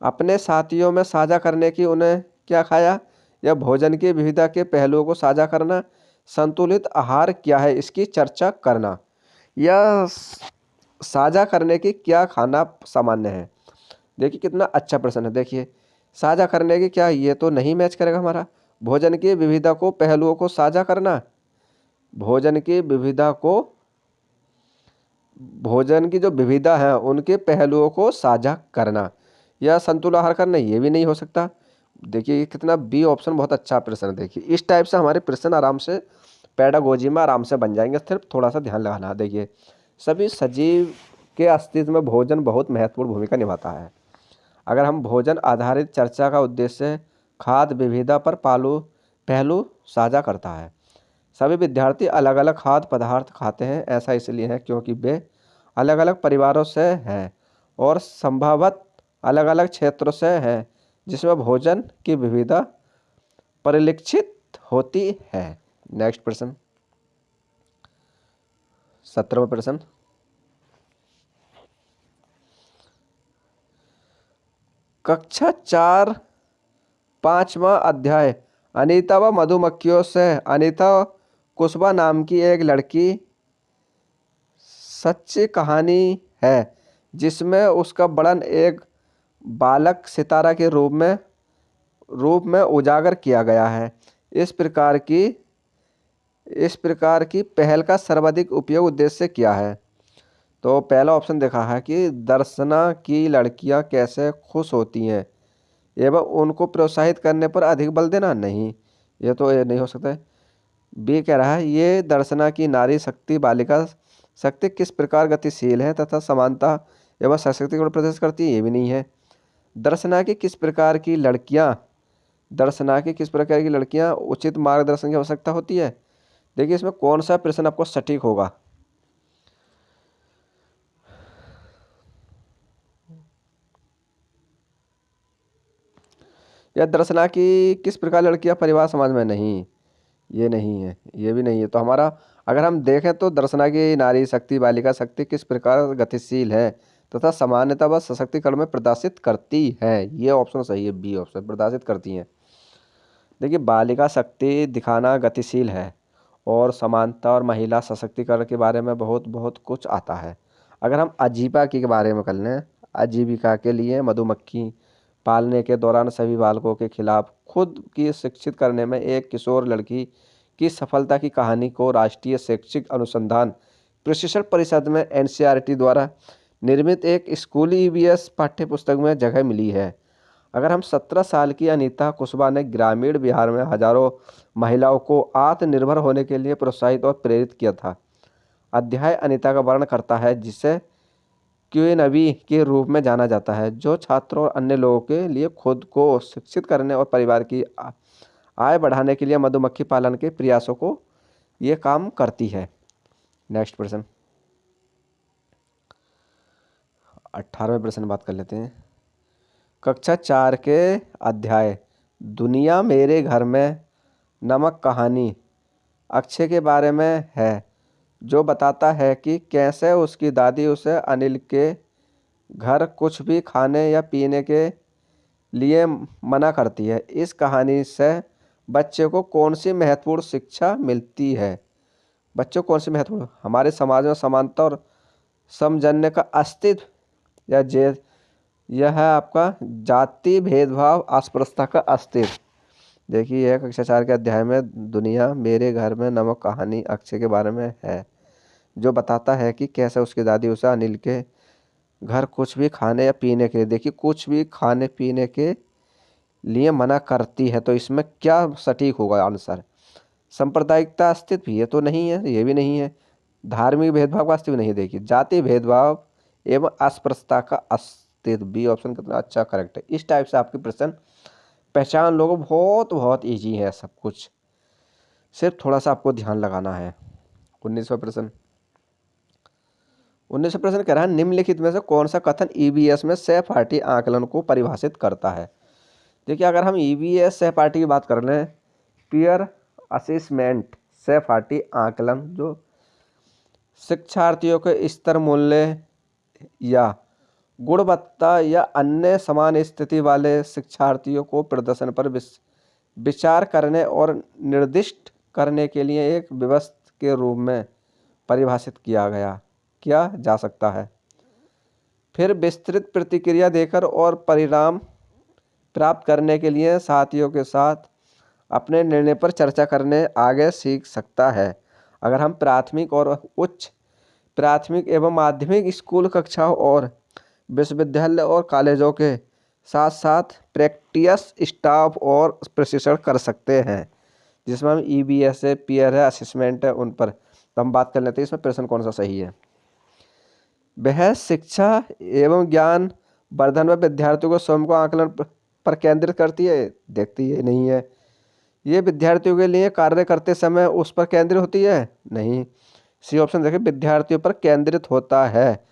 अपने साथियों में साझा करने की उन्हें क्या खाया, या भोजन की विविधता के पहलुओं को साझा करना, संतुलित आहार क्या है इसकी चर्चा करना, या साझा करने की क्या खाना सामान्य है। देखिए कितना अच्छा प्रश्न है। देखिए साझा करने की क्या, ये तो नहीं मैच करेगा हमारा। भोजन की विविधता को पहलुओं को साझा करना, भोजन की विविधता को, भोजन की जो विविधता है उनके पहलुओं को साझा करना, या संतुलित आहार करना, ये भी नहीं हो सकता। देखिए ये कितना बी ऑप्शन बहुत अच्छा प्रश्न है। देखिए इस टाइप से हमारे प्रश्न आराम से पेडागोजी में आराम से बन जाएंगे, सिर्फ थोड़ा सा ध्यान लगाना। देखिए सभी सजीव के अस्तित्व में भोजन बहुत महत्वपूर्ण भूमिका निभाता है। अगर हम भोजन आधारित चर्चा का उद्देश्य खाद्य विविधता पर पहलू साझा करता है। सभी विद्यार्थी अलग अलग खाद्य पदार्थ खाते हैं, ऐसा इसलिए है क्योंकि वे अलग अलग परिवारों से हैं और संभवतः अलग अलग क्षेत्रों से हैं जिसमें भोजन की विविधता परिलक्षित होती है। नेक्स्ट प्रश्न, 17वां प्रश्न। कक्षा 4 5वां अध्याय अनीता व मधुमक्खियों से। अनीता कुशवा नाम की एक लड़की सच्ची कहानी है जिसमें उसका वर्णन एक बालक सितारा के रूप में उजागर किया गया है। इस प्रकार की पहल का सर्वाधिक उपयोग उद्देश्य क्या है। तो पहला ऑप्शन देखा है कि दर्शना की लड़कियां कैसे खुश होती हैं एवं उनको प्रोत्साहित करने पर अधिक बल देना। नहीं, ये नहीं हो सकता है। बी कह रहा है ये दर्शना की नारी शक्ति बालिका शक्ति किस प्रकार गतिशील है तथा समानता एवं सशक्तिकरण प्रदर्शित करती है, ये भी नहीं है। दर्शना की किस प्रकार की लड़कियां उचित मार्गदर्शन की आवश्यकता होती है। देखिए इसमें कौन सा प्रश्न आपको सटीक होगा। या दर्शना की किस प्रकार लड़कियां परिवार समाज में, नहीं ये नहीं है, ये भी नहीं है। तो हमारा अगर हम देखें तो दर्शना की नारी शक्ति बालिका शक्ति किस प्रकार गतिशील है तथा समानता व सशक्तिकरण में प्रदर्शित करती है, ये ऑप्शन सही है, बी ऑप्शन प्रदर्शित करती हैं। देखिए बालिका शक्ति दिखाना गतिशील है और समानता और महिला सशक्तिकरण के बारे में बहुत बहुत कुछ आता है। अगर हम आजीविका के बारे में कर लें, आजीविका के लिए मधुमक्खी पालने के दौरान सभी बालकों के खिलाफ खुद की शिक्षित करने में एक किशोर लड़की की सफलता की कहानी को राष्ट्रीय शैक्षिक अनुसंधान प्रशिक्षण परिषद में एनसीईआरटी द्वारा निर्मित एक स्कूली ईवीएस पाठ्यपुस्तक में जगह मिली है। अगर हम 17 साल की अनीता कुशवा ने ग्रामीण बिहार में हजारों महिलाओं को आत्मनिर्भर होने के लिए प्रोत्साहित और प्रेरित किया था। अध्याय अनीता का वर्णन करता है जिसे क्यूएनबी के रूप में जाना जाता है, जो छात्रों और अन्य लोगों के लिए खुद को शिक्षित करने और परिवार की आय बढ़ाने के लिए मधुमक्खी पालन के प्रयासों को ये काम करती है। नेक्स्ट प्रश्न, 18वें प्रश्न बात कर लेते हैं। कक्षा 4 के अध्याय दुनिया मेरे घर में नमक कहानी अक्षय के बारे में है, जो बताता है कि कैसे उसकी दादी उसे अनिल के घर कुछ भी खाने या पीने के लिए मना करती है। इस कहानी से बच्चे को कौन सी महत्वपूर्ण शिक्षा मिलती है। बच्चों को कौन सी महत्वपूर्ण, हमारे समाज में समानता और समझने का अस्तित्व, या यह है आपका जाति भेदभाव अस्पृश्यता का अस्तित्व। देखिए यह कक्षा 4 के अध्याय में दुनिया मेरे घर में नमक कहानी अक्षय के बारे में है, जो बताता है कि कैसे उसकी दादी उसे अनिल के घर कुछ भी खाने या पीने के लिए, देखिए कुछ भी खाने पीने के लिए मना करती है। तो इसमें क्या सटीक होगा आंसर। सांप्रदायिकता अस्तित्व, ये तो नहीं है, ये भी नहीं है। धार्मिक भेदभाव का अस्तित्व नहीं, देखिए जाति भेदभाव एवं अस्पृश्यता का अस्तित्व, बी ऑप्शन कितना अच्छा करेक्ट है। इस टाइप से आपके प्रश्न पहचान लोगों बहुत बहुत ईजी है सब कुछ, सिर्फ थोड़ा सा आपको ध्यान लगाना है। 19वां प्रश्न, 19वां प्रश्न कह रहा है निम्नलिखित में से कौन सा कथन ईवीएस में सहपाठी आकलन को परिभाषित करता है। देखिए अगर हम ईवीएस सहपाठी की बात कर लें, पीयर असेसमेंट सहपाठी आकलन जो शिक्षार्थियों के स्तर, मूल्य या गुणवत्ता या अन्य समान स्थिति वाले शिक्षार्थियों को प्रदर्शन पर विचार करने और निर्दिष्ट करने के लिए एक व्यवस्था के रूप में परिभाषित किया जा सकता है। फिर विस्तृत प्रतिक्रिया देकर और परिणाम प्राप्त करने के लिए साथियों के साथ अपने निर्णय पर चर्चा करने आगे सीख सकता है। अगर हम प्राथमिक और उच्च प्राथमिक एवं माध्यमिक स्कूल कक्षाओं और विश्वविद्यालय और कॉलेजों के साथ साथ प्रैक्टिस स्टाफ और प्रशिक्षण कर सकते हैं, जिसमें हम EBS है, पीयर है, असेसमेंट है, उन पर तो हम बात कर लेते हैं इसमें प्रश्न कौन सा सही है। वह शिक्षा एवं ज्ञान वर्धन में विद्यार्थियों को स्वयं को आकलन पर केंद्रित करती है, देखती है नहीं है। ये विद्यार्थियों के लिए कार्य करते समय उस पर केंद्रित होती है, नहीं। सी ऑप्शन देखिए, विद्यार्थियों पर केंद्रित होता है।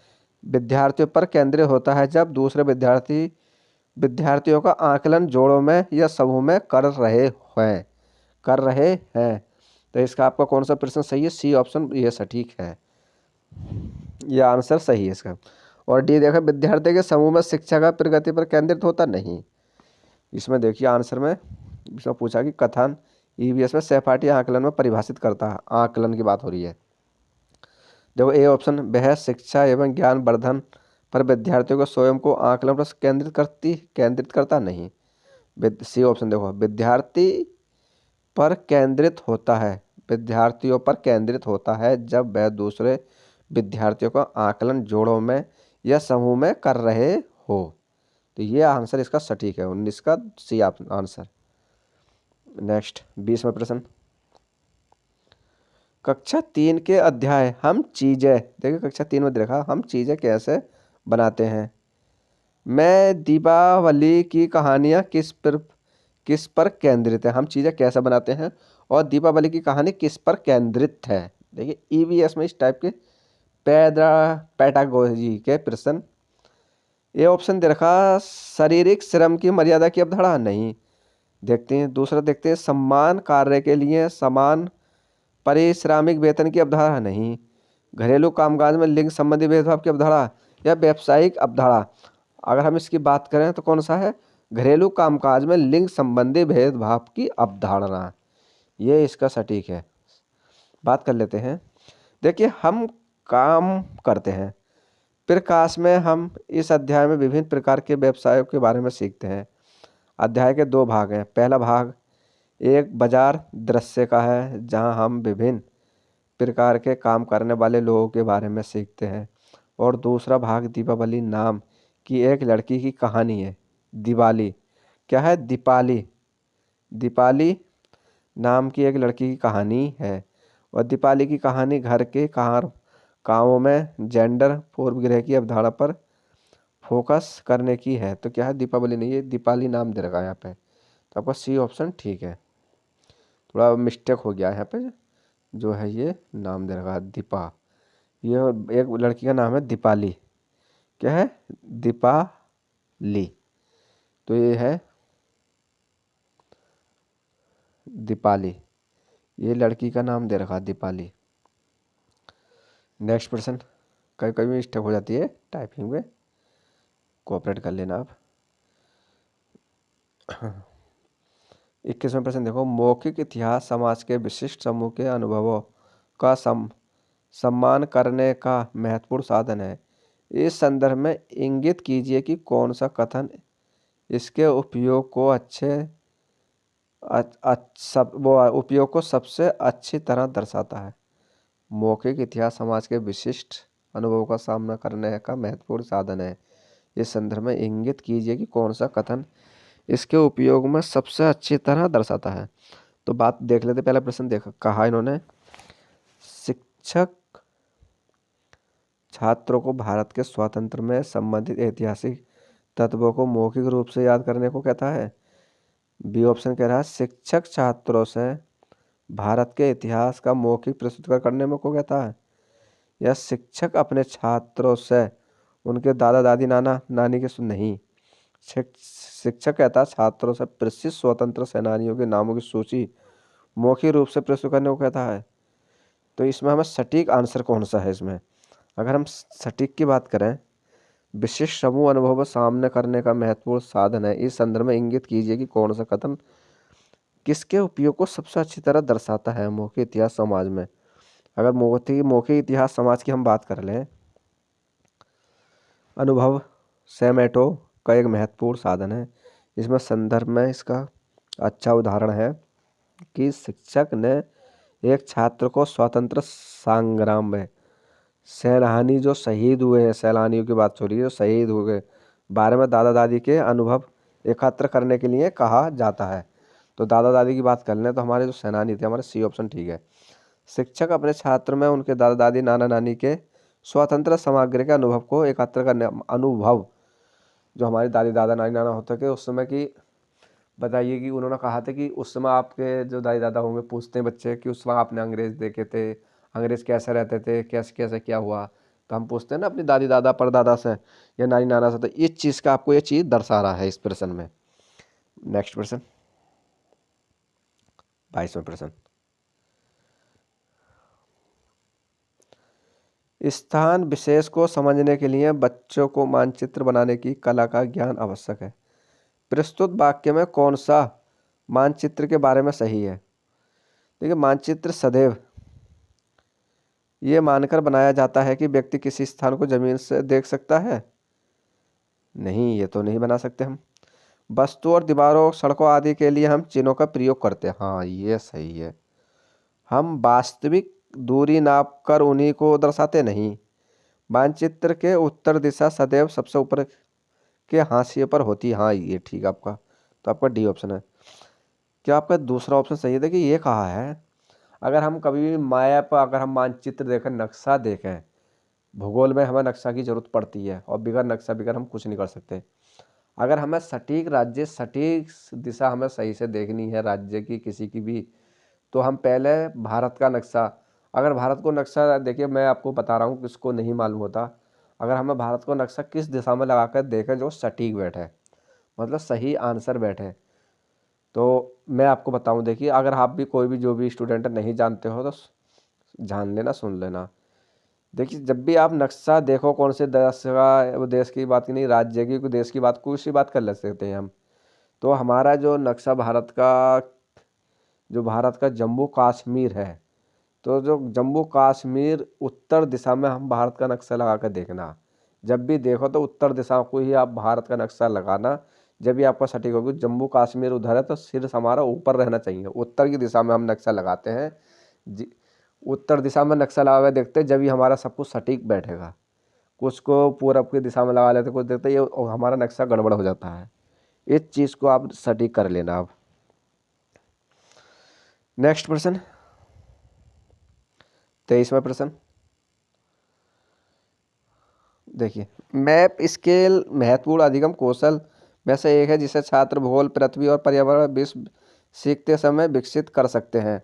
विद्यार्थियों पर केंद्रित होता है जब दूसरे विद्यार्थियों का आकलन जोड़ों में या समूह में कर रहे हैं। तो इसका आपका कौन सा प्रश्न सही है? सी ऑप्शन ये सटीक है, यह आंसर सही है इसका। और डी देखा, विद्यार्थी के समूह में शिक्षा का प्रगति पर केंद्रित होता नहीं। इसमें देखिए आंसर में इसमें पूछा कि कथन EVS में सहपाठी आकलन में परिभाषित करता है, आकलन की बात हो रही है। देखो ए ऑप्शन, वह शिक्षा एवं ज्ञान वर्धन पर विद्यार्थियों को स्वयं को आकलन पर केंद्रित करता नहीं। सी ऑप्शन देखो, विद्यार्थी पर केंद्रित होता है, विद्यार्थियों पर केंद्रित होता है जब वह दूसरे विद्यार्थियों का आकलन जोड़ों में या समूह में कर रहे हो। तो ये आंसर इसका सटीक है, 19 का सी आंसर। नेक्स्ट 20वां प्रश्न, कक्षा 3 के अध्याय हम चीजें, देखिए कक्षा 3 में देखा हम चीजें कैसे बनाते हैं। मैं दीपावली की कहानियाँ किस पर केंद्रित है, हम चीज़ें कैसे बनाते हैं और दीपावली की कहानी किस पर केंद्रित है। देखिए EVS में इस टाइप के पैडागोजी के प्रश्न। ये ऑप्शन दे रखा, शारीरिक श्रम की मर्यादा की अवधारणा, नहीं। देखते हैं दूसरा, देखते हैं समान कार्य के लिए समान पारिश्रमिक वेतन की अवधारणा, नहीं। घरेलू कामकाज में लिंग संबंधी भेदभाव की अवधारणा या व्यावसायिक अवधारणा। अगर हम इसकी बात करें तो कौन सा है? घरेलू कामकाज में लिंग संबंधी भेदभाव की अवधारणा, ये इसका सटीक है। बात कर लेते हैं। देखिए हम काम करते हैं प्रकाश में, हम इस अध्याय में विभिन्न प्रकार के व्यवसायों के बारे में सीखते हैं। अध्याय के 2 भाग हैं। पहला भाग एक बाजार दृश्य का है, जहां हम विभिन्न प्रकार के काम करने वाले लोगों के बारे में सीखते हैं। और दूसरा भाग दीपावली नाम की एक लड़की की कहानी है। दिवाली क्या है? दीपाली नाम की एक लड़की की कहानी है। और दीपाली की कहानी घर के कामों में जेंडर पूर्वग्रह की अवधारणा पर फोकस करने की है। तो क्या है? दीपावली नहीं, ये दीपाली नाम दे रखा है यहाँ पे। तो आपका सी ऑप्शन ठीक है, थोड़ा मिस्टेक हो गया है यहाँ पे, जो है ये नाम दे रखा है दीपा, ये एक लड़की का नाम है दीपाली। क्या है? दीपाली। तो ये है दीपाली, ये लड़की का नाम दे रखा है दीपाली। नेक्स्ट प्रश्न, कभी कभी मिस्टेक हो जाती है टाइपिंग में, कोऑपरेट कर लेना आप। 21वां प्रश्न देखो, मौखिक इतिहास समाज के विशिष्ट समूह के अनुभवों का सम्मान करने का महत्वपूर्ण साधन है। इस संदर्भ में इंगित कीजिए कि कौन सा कथन इसके उपयोग को सबसे अच्छी तरह दर्शाता है। मौखिक इतिहास समाज के विशिष्ट अनुभवों का सामना करने का महत्वपूर्ण साधन है। इस संदर्भ में इंगित कीजिए कि कौन सा कथन इसके उपयोग में सबसे अच्छी तरह दर्शाता है। तो बात देख लेते, पहला प्रश्न कहा इन्होंने, शिक्षक छात्रों को भारत के स्वातंत्र्य में संबंधित ऐतिहासिक तत्वों को मौखिक रूप से याद करने को कहता है। बी ऑप्शन कह रहा है, शिक्षक छात्रों से भारत के इतिहास का मौखिक प्रस्तुत करने में को कहता है। या शिक्षक अपने छात्रों से उनके दादा दादी नाना नानी के नहीं, शिक्षक कहता है छात्रों से प्रसिद्ध स्वतंत्र सेनानियों के नामों की सूची मौखिक रूप से प्रस्तुत करने को कहता है। तो इसमें हमें सटीक आंसर कौन सा है इसमें? अगर हम सटीक की बात करें, विशिष्ट समूह अनुभव का सामने करने का महत्वपूर्ण साधन है। इस संदर्भ में इंगित कीजिए कि कौन सा कथन किसके उपयोग को सबसे अच्छी तरह दर्शाता है मौखिक इतिहास समाज में। अगर मौखिक इतिहास समाज की हम बात कर लें, अनुभव सेमेटो का एक महत्वपूर्ण साधन है। इसमें संदर्भ में इसका अच्छा उदाहरण है कि शिक्षक ने एक छात्र को स्वतंत्र संग्राम में सेनानी जो शहीद हुए हैं, सैलानियों की बात हो रही है, जो शहीद हुए बारे में दादा दादी के अनुभव एकत्र करने के लिए कहा जाता है। तो दादा दादी की बात कर लें तो हमारे जो सेनानी थे, हमारे सी ऑप्शन ठीक है। शिक्षक अपने छात्र में उनके दादा दादी नाना नानी के स्वतंत्र सामग्री के अनुभव को एकत्र करने, अनुभव जो हमारे दादी दादा नानी नाना होते थे उस समय की बताइए कि उन्होंने कहा था कि उस समय आपके जो दादी दादा होंगे पूछते हैं बच्चे कि उस समय आपने अंग्रेज देखे थे, अंग्रेज कैसे रहते थे, कैसे कैसे क्या हुआ। तो हम पूछते हैं ना अपनी दादी दादा परदादा से या नानी नाना से, तो इस चीज़ का आपको ये चीज़ दर्शा रहा है इस प्रश्न में। नेक्स्ट प्रश्न 22वां प्रश्न, स्थान विशेष को समझने के लिए बच्चों को मानचित्र बनाने की कला का ज्ञान आवश्यक है। प्रस्तुत वाक्य में कौन सा मानचित्र के बारे में सही है? देखिए, मानचित्र सदैव ये मानकर बनाया जाता है कि व्यक्ति किसी स्थान को जमीन से देख सकता है। नहीं, ये तो नहीं बना सकते हम। वस्तु और दीवारों सड़कों आदि के लिए हम चिन्हों का प्रयोग करते हैं। हाँ, ये सही है। हम वास्तविक दूरी नाप कर उन्हीं को दर्शाते नहीं। मानचित्र के उत्तर दिशा सदैव सबसे ऊपर के हाशिए पर होती है। हाँ, ये ठीक आपका, तो आपका डी ऑप्शन है। क्या आपका दूसरा ऑप्शन सही है? देखिए, ये कहा है अगर हम कभी भी मैप, अगर हम मानचित्र देखें, नक्शा देखें, भूगोल में हमें नक्शा की जरूरत पड़ती है और बिगर नक्शा बिगर हम कुछ नहीं कर सकते। अगर हमें सटीक राज्य, सटीक दिशा हमें सही से देखनी है राज्य की किसी की भी, तो हम पहले भारत का नक्शा, अगर भारत को नक्शा देखिए, मैं आपको बता रहा हूँ किसको नहीं मालूम होता, अगर हमें भारत को नक्शा किस दिशा में लगा कर देखें जो सटीक बैठे, मतलब सही आंसर बैठे, तो मैं आपको बताऊं। देखिए, अगर आप भी कोई भी जो भी स्टूडेंट नहीं जानते हो तो जान लेना, सुन लेना। देखिए, जब भी आप नक्शा देखो, कौन से देश का, वो देश की बात की नहीं, राज्य की, कोई देश की बात, कुछ सी बात कर ले सकते हैं हम। तो हमारा जो नक्शा भारत का, जो भारत का जम्मू कश्मीर है, तो जो जम्मू कश्मीर उत्तर दिशा में हम भारत का नक्शा लगा कर देखना। जब भी देखो तो उत्तर दिशा को ही आप भारत का नक्शा लगाना, जब भी आपका सटीक होगी। जम्मू कश्मीर उधर है तो सिर हमारा ऊपर रहना चाहिए, उत्तर की दिशा में हम नक्शा लगाते हैं। उत्तर दिशा में नक्शा लगा कर देखते हैं, जब भी हमारा सब कुछ सटीक बैठेगा। कुछ को पूरब की दिशा में लगा लेते, कुछ देखते ये हमारा नक्शा गड़बड़ हो जाता है। इस चीज़ को आप सटीक कर लेना। आप नेक्स्ट प्रश्न 23वां प्रश्न देखिए, मैप स्केल महत्वपूर्ण अधिगम कौशल में से एक है जिसे छात्र भूगोल, पृथ्वी और पर्यावरण विश्व सीखते समय विकसित कर सकते हैं।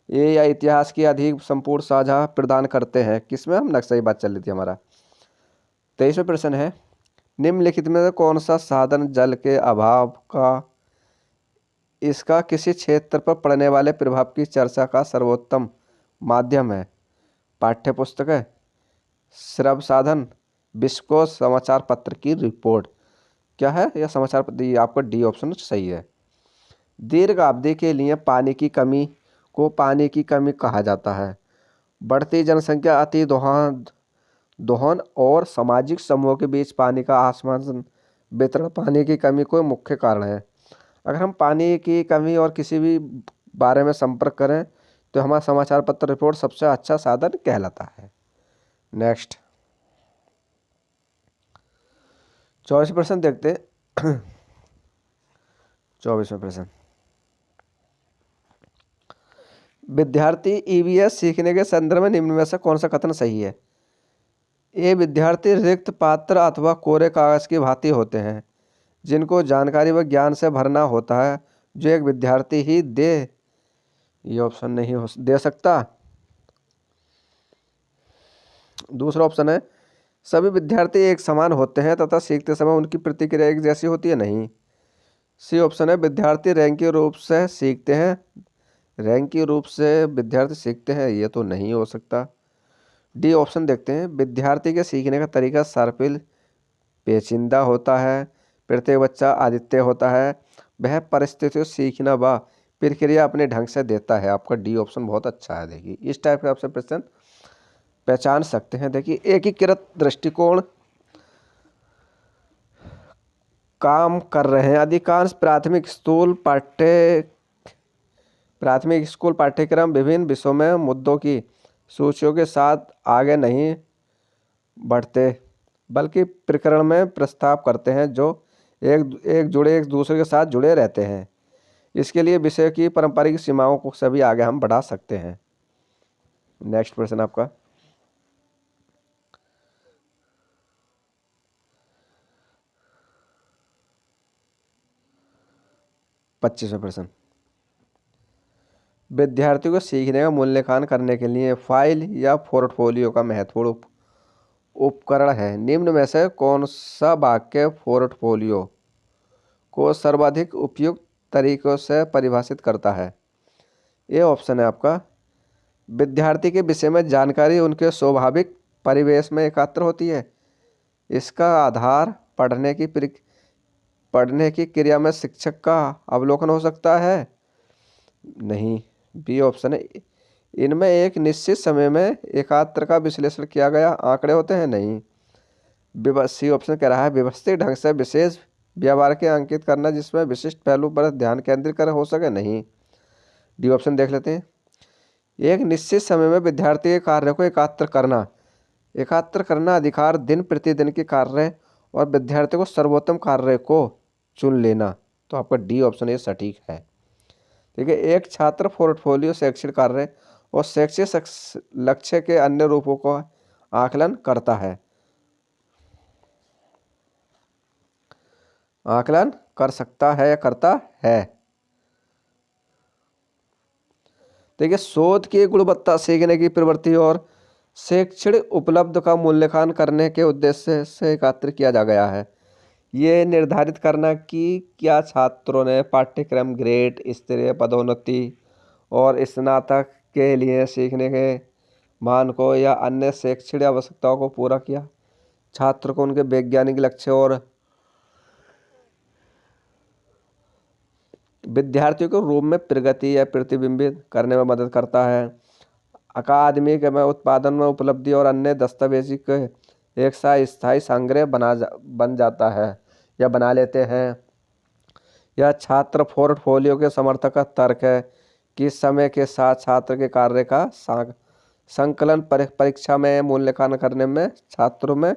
ये या इतिहास की अधिक संपूर्ण साझा प्रदान करते हैं। किसमें हम नक्शा की बात चल रही थी हमारा। 23वां प्रश्न है, निम्नलिखित में से कौन सा साधन जल के अभाव का इसका किसी क्षेत्र पर पड़ने वाले प्रभाव की चर्चा का सर्वोत्तम माध्यम है? पाठ्य पुस्तक है, श्रव्य साधन, विस्कोस, समाचार पत्र की रिपोर्ट। क्या है यह समाचार पत्र? आपका डी ऑप्शन सही है। दीर्घ अवधि के लिए पानी की कमी को पानी की कमी कहा जाता है। बढ़ती जनसंख्या, अति दोहन और सामाजिक समूहों के बीच पानी का असमान वितरण पानी की कमी को मुख्य कारण है। अगर हम पानी की कमी और किसी भी बारे में संपर्क करें तो हमारा समाचार पत्र रिपोर्ट सबसे अच्छा साधन कहलाता है। नेक्स्ट 24वां देखते हैं। 24वां प्रश्न, विद्यार्थी ईवीएस सीखने के संदर्भ में निम्न में से कौन सा कथन सही है? ये विद्यार्थी रिक्त पात्र अथवा कोरे कागज की भांति होते हैं जिनको जानकारी व ज्ञान से भरना होता है, जो एक विद्यार्थी ही दे, ये ऑप्शन नहीं हो दे सकता। दूसरा ऑप्शन है, सभी विद्यार्थी एक समान होते हैं तथा सीखते समय उनकी प्रतिक्रिया एक जैसी होती है। नहीं। सी ऑप्शन है, विद्यार्थी रैंकिंग रूप से सीखते हैं रैंक रूप से विद्यार्थी सीखते हैं, ये तो नहीं हो सकता। डी ऑप्शन देखते हैं। विद्यार्थी के सीखने का तरीका सर्पिल पेचीदा होता है, प्रत्येक बच्चा आदित्य होता है, वह परिस्थितियों सीखना व प्रक्रिया अपने ढंग से देता है। आपका डी ऑप्शन बहुत अच्छा है। देखिए इस टाइप के आपसे प्रश्न पहचान सकते हैं। देखिए एकीकृत दृष्टिकोण काम कर रहे हैं। अधिकांश प्राथमिक स्कूल पाठ्यक्रम विभिन्न विषयों में मुद्दों की सूचियों के साथ आगे नहीं बढ़ते, बल्कि प्रकरण में प्रस्ताव करते हैं जो एक दूसरे के साथ जुड़े रहते हैं। इसके लिए विषय की पारंपरिक सीमाओं को सभी आगे हम बढ़ा सकते हैं। नेक्स्ट प्रश्न आपका 25वां प्रश्न। विद्यार्थियों को सीखने का मूल्यांकन करने के लिए फाइल या पोर्टफोलियो का महत्वपूर्ण उपकरण है। निम्न में से कौन सा वाक्य पोर्टफोलियो को सर्वाधिक उपयुक्त तरीकों से परिभाषित करता है? ये ऑप्शन है आपका। विद्यार्थी के विषय में जानकारी उनके स्वाभाविक परिवेश में एकत्र होती है। इसका आधार पढ़ने की क्रिया में शिक्षक का अवलोकन हो सकता है। नहीं। बी ऑप्शन है। इनमें एक निश्चित समय में एकात्र का विश्लेषण किया गया आंकड़े होते हैं। नहीं। सी ऑप्शन कह रहा है व्यवस्थित ढंग से विशेष व्यवहार के अंकित करना जिसमें विशिष्ट पहलू पर ध्यान केंद्रित कर हो सके। नहीं। डी ऑप्शन देख लेते हैं। एक निश्चित समय में विद्यार्थी के कार्य को एकत्र करना अधिकार दिन प्रतिदिन के कार्य और विद्यार्थी को सर्वोत्तम कार्य को चुन लेना। तो आपका डी ऑप्शन ये सटीक है। ठीक है। एक छात्र पोर्टफोलियो शैक्षिक कार्य और शैक्षिक लक्ष्य के अन्य रूपों को आकलन करता है। आकलन कर सकता है या करता है। देखिए शोध की गुणवत्ता सीखने की प्रवृत्ति और शैक्षणिक उपलब्ध का मूल्यांकन करने के उद्देश्य से एकत्र किया जा गया है। ये निर्धारित करना कि क्या छात्रों ने पाठ्यक्रम ग्रेड स्तरीय पदोन्नति और स्नातक के लिए सीखने के मानकों या अन्य शैक्षणिक आवश्यकताओं को पूरा किया। छात्र को उनके वैज्ञानिक लक्ष्य और विद्यार्थियों के रूप में प्रगति या प्रतिबिंबित करने में मदद करता है। अकादमिक में उत्पादन में उपलब्धि और अन्य दस्तावेजी एक स्थायी संग्रह बन जाता है या बना लेते हैं। यह छात्र पोर्टफोलियो के समर्थक का तर्क है कि समय के साथ छात्र के कार्य का संकलन परीक्षा में मूल्यांकन करने में छात्रों में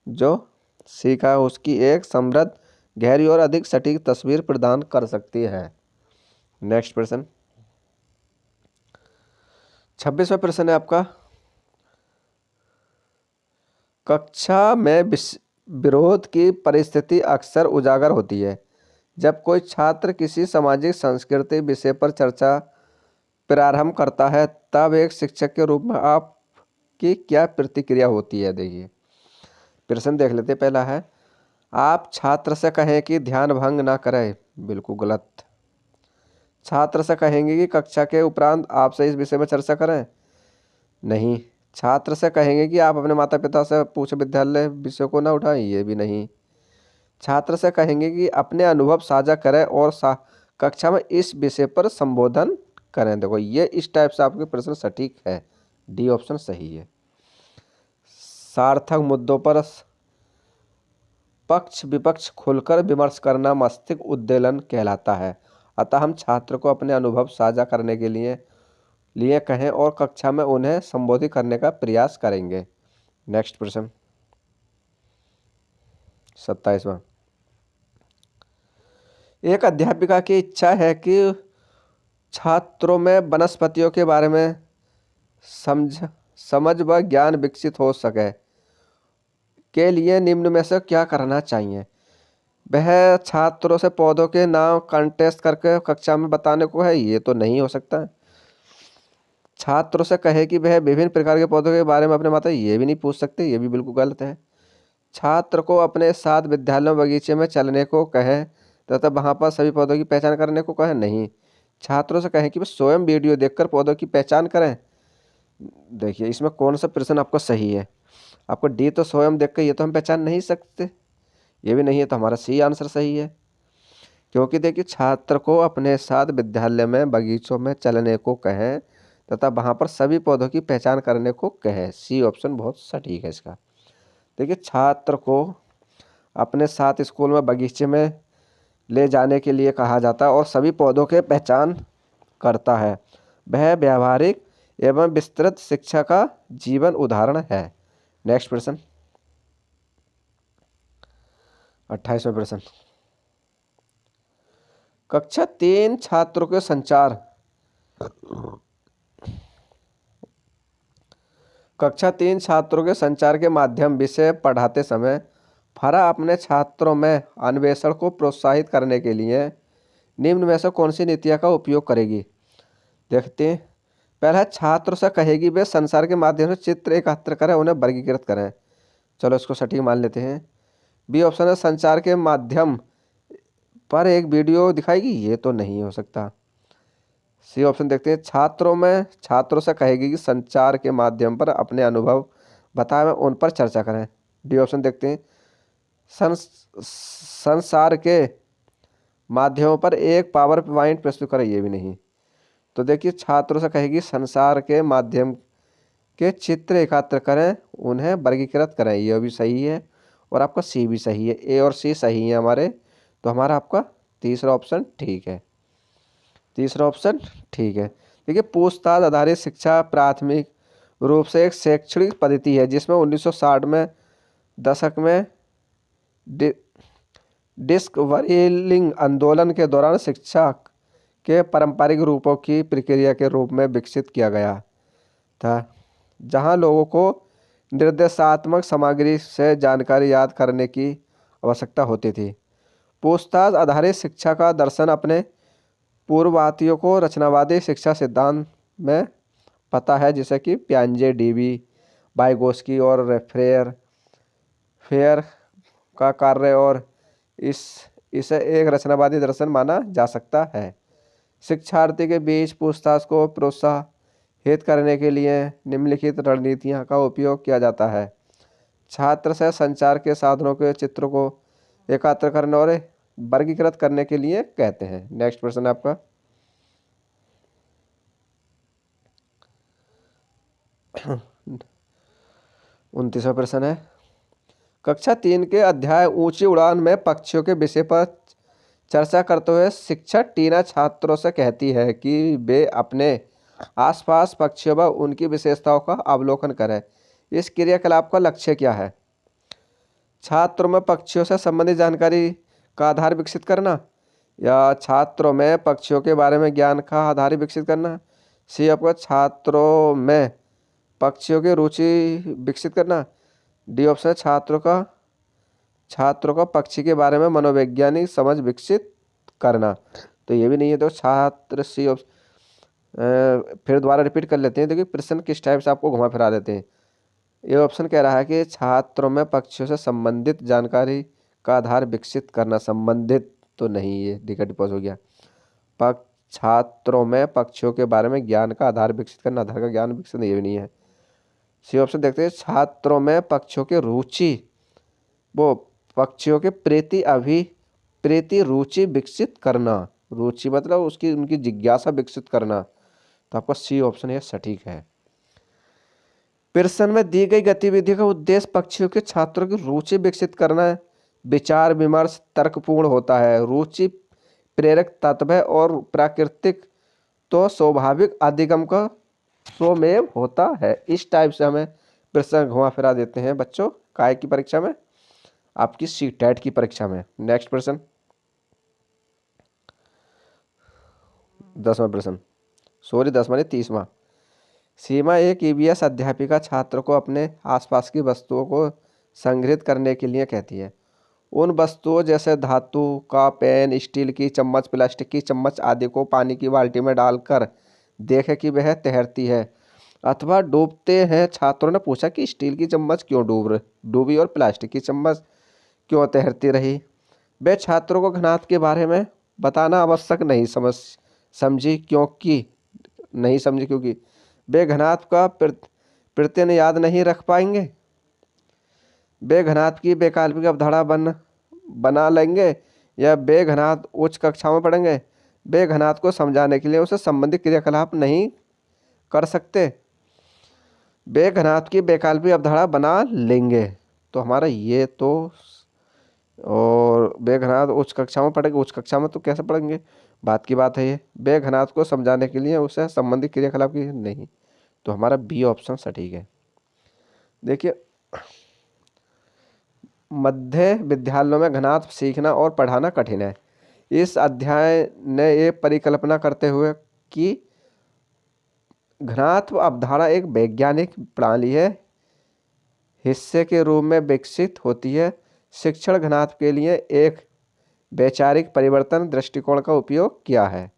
जो सीखा है उसकी एक समृद्ध गहरी और अधिक सटीक तस्वीर प्रदान कर सकती है। नेक्स्ट प्रश्न 26वां प्रश्न है आपका। कक्षा में विरोध की परिस्थिति अक्सर उजागर होती है। जब कोई छात्र किसी सामाजिक सांस्कृतिक विषय पर चर्चा प्रारंभ करता है तब एक शिक्षक के रूप में आपकी क्या प्रतिक्रिया होती है? देखिए प्रश्न देख लेते। पहला है आप छात्र से कहें कि ध्यान भंग ना करें। बिल्कुल गलत। छात्र से कहेंगे कि कक्षा के उपरांत आपसे इस विषय में चर्चा करें। नहीं। छात्र से कहेंगे कि आप अपने माता पिता से पूछे विद्यालय विषय को ना उठाएं। ये भी नहीं। छात्र से कहेंगे कि अपने अनुभव साझा करें और कक्षा में इस विषय पर संबोधन करें। देखो ये इस टाइप से आपके प्रश्न सटीक है। डी ऑप्शन सही है। सार्थक मुद्दों पर पक्ष विपक्ष खुलकर विमर्श करना मस्तिष्क उद्वेलन कहलाता है। अतः हम छात्र को अपने अनुभव साझा करने के लिए कहें और कक्षा में उन्हें संबोधित करने का प्रयास करेंगे। नेक्स्ट प्रश्न 27वां। एक अध्यापिका की इच्छा है कि छात्रों में वनस्पतियों के बारे में समझ व ज्ञान विकसित हो सके के लिए निम्न में से क्या करना चाहिए? वह छात्रों से पौधों के नाम कंटेस्ट करके कक्षा में बताने को है। ये तो नहीं हो सकता। छात्रों से कहे कि वह विभिन्न प्रकार के पौधों के बारे में अपने माता ये भी नहीं पूछ सकते। ये भी बिल्कुल गलत है। छात्र को अपने साथ विद्यालय बगीचे में चलने को कहें तथा वहाँ पर सभी पौधों की पहचान करने को कहें। नहीं। छात्रों से कहें कि वे स्वयं वीडियो देखकर पौधों की पहचान करें। देखिए इसमें कौन सा प्रश्न आपका सही है? आपको डी तो स्वयं देखकर ये तो हम पहचान नहीं सकते, ये भी नहीं है, तो हमारा सी आंसर सही है। क्योंकि देखिए छात्र को अपने साथ विद्यालय में बगीचों में चलने को कहें तथा वहाँ पर सभी पौधों की पहचान करने को कहें। सी ऑप्शन बहुत सटीक है इसका। देखिए छात्र को अपने साथ स्कूल में बगीचे में ले जाने के लिए कहा जाता है और सभी पौधों के पहचान करता है। वह व्यावहारिक एवं विस्तृत शिक्षा का जीवन उदाहरण है। नेक्स्ट प्रश्न 28वां प्रश्न। कक्षा 3 छात्रों के संचार कक्षा 3 छात्रों के संचार के माध्यम विषय पढ़ाते समय फरा अपने छात्रों में अन्वेषण को प्रोत्साहित करने के लिए निम्न में से कौन सी नीतियों का उपयोग करेगी? देखते हैं। पहला छात्र से कहेगी वे संसार के माध्यम से चित्र एकत्र करें, उन्हें वर्गीकृत करें। चलो इसको सटीक मान लेते हैं। बी ऑप्शन है संचार के माध्यम पर एक वीडियो दिखाएगी, ये तो नहीं हो सकता। सी ऑप्शन देखते हैं। छात्रों से कहेगी कि संचार के माध्यम पर अपने अनुभव बताएं, उन पर चर्चा करें। डी ऑप्शन देखते हैं। संसार के माध्यमों पर एक पावर पॉइंट प्रस्तुत करें, ये भी नहीं। तो देखिए छात्रों से कहेगी संसार के माध्यम के चित्र एकत्र करें, उन्हें वर्गीकृत करें, यह भी सही है और आपका सी भी सही है। ए और सी सही है हमारे, तो हमारा आपका तीसरा ऑप्शन ठीक है। तीसरा ऑप्शन ठीक है। देखिए पूछताछ आधारित शिक्षा प्राथमिक रूप से एक शैक्षणिक पद्धति है जिसमें 1960 में दशक में डिस्क वरीलिंग आंदोलन के दौरान शिक्षा के पारंपरिक रूपों की प्रक्रिया के रूप में विकसित किया गया था, जहां लोगों को निर्देशात्मक सामग्री से जानकारी याद करने की आवश्यकता होती थी। पूछताछ आधारित शिक्षा का दर्शन अपने पूर्ववर्तियों को रचनावादी शिक्षा सिद्धांत में पता है, जैसे कि पियाजे, डीवी, वाइगोस्की और फेयर का कार्य, और इसे एक रचनावादी दर्शन माना जा सकता है। शिक्षार्थी के बीच पूछताछ को प्रोत्साहित करने के लिए निम्नलिखित रणनीतियों का उपयोग किया जाता है। छात्र से संचार के साधनों के चित्रों को एकत्र करने और वर्गीकृत करने के लिए कहते हैं। नेक्स्ट प्रश्न आपका 29वां प्रश्न है। कक्षा 3 के अध्याय ऊंची उड़ान में पक्षियों के विषय पर चर्चा करते हुए शिक्षक टीना छात्रों से कहती है कि वे अपने आसपास पक्षियों व उनकी विशेषताओं का अवलोकन करें। इस क्रियाकलाप का लक्ष्य क्या है? छात्रों में पक्षियों से संबंधित जानकारी का आधार विकसित करना, या छात्रों में पक्षियों के बारे में ज्ञान का आधार विकसित करना। सी आपका छात्रों में पक्षियों की रुचि विकसित करना। डी ऑप्शन है छात्रों का पक्षी के बारे में मनोवैज्ञानिक समझ विकसित करना, तो ये भी नहीं है। तो छात्र सी ऑप्शन फिर दोबारा रिपीट कर लेते हैं। देखिए प्रश्न किस टाइप से आपको घुमा फिरा देते हैं। ये ऑप्शन कह रहा है कि छात्रों में पक्षियों से संबंधित जानकारी का आधार विकसित करना। संबंधित तो नहीं, ये डिकट पास हो गया। छात्रों में पक्षियों के बारे में ज्ञान का आधार विकसित करना, आधार का ज्ञान विकसित, ये भी नहीं है। सी ऑप्शन देखते हैं। छात्रों में पक्षियों की रुचि, वो पक्षियों के प्रति रुचि विकसित करना। रुचि मतलब उनकी जिज्ञासा विकसित करना, तो आपका सी ऑप्शन ये सटीक है। प्रश्न में दी गई गतिविधि का उद्देश्य पक्षियों के छात्रों की रुचि विकसित करना है। विचार विमर्श तर्कपूर्ण होता है, रुचि प्रेरक तत्व है और प्राकृतिक तो स्वाभाविक अधिगम का स्वमेव होता है। इस टाइप से हमें प्रश्न घुमा फिरा देते हैं बच्चों काय की परीक्षा में, आपकी सीटेट की परीक्षा में। नेक्स्ट प्रश्न 10वां प्रश्न, सॉरी 10वां नहीं 30वां। सीमा एक ईवीएस अध्यापिका छात्र को अपने आसपास की वस्तुओं को संग्रहित करने के लिए कहती है। उन वस्तुओं जैसे धातु का पेन, स्टील की चम्मच, प्लास्टिक की चम्मच आदि को पानी की बाल्टी में डालकर देखें कि वह तैरती है अथवा डूबते हैं। छात्रों ने पूछा कि स्टील की चम्मच क्यों डूबी और प्लास्टिक की चम्मच क्यों तैरती रही। वे छात्रों को घनत्व के बारे में बताना आवश्यक नहीं समझी क्योंकि नहीं समझी क्योंकि वे घनात्व का प्रत्यय याद नहीं रख पाएंगे। वे घनात्व की वैकल्पिक अवधारणा बना लेंगे या वे घनात्व उच्च कक्षा में पढ़ेंगे। वे घनात्व को समझाने के लिए उसे संबंधित क्रियाकलाप नहीं कर सकते। वे घनात्व की वैकल्पिक अवधारणा बना लेंगे। तो हमारा ये तो, और वे घनात्व उच्च कक्षा में पढ़ेंगे, उच्च कक्षा में तो कैसे पढ़ेंगे, बात की बात है ये। वे घनात्व को समझाने के लिए उसे संबंधित क्रियाकलाप की नहीं। तो हमारा बी ऑप्शन सटीक है। देखिए, मध्य विद्यालयों में घनात्व सीखना और पढ़ाना कठिन है। इस अध्याय ने ये परिकल्पना करते हुए कि घनात्व अवधारणा एक वैज्ञानिक प्रणाली है हिस्से के रूप में विकसित होती है। शिक्षण घनात्व के लिए एक वैचारिक परिवर्तन दृष्टिकोण का उपयोग किया है।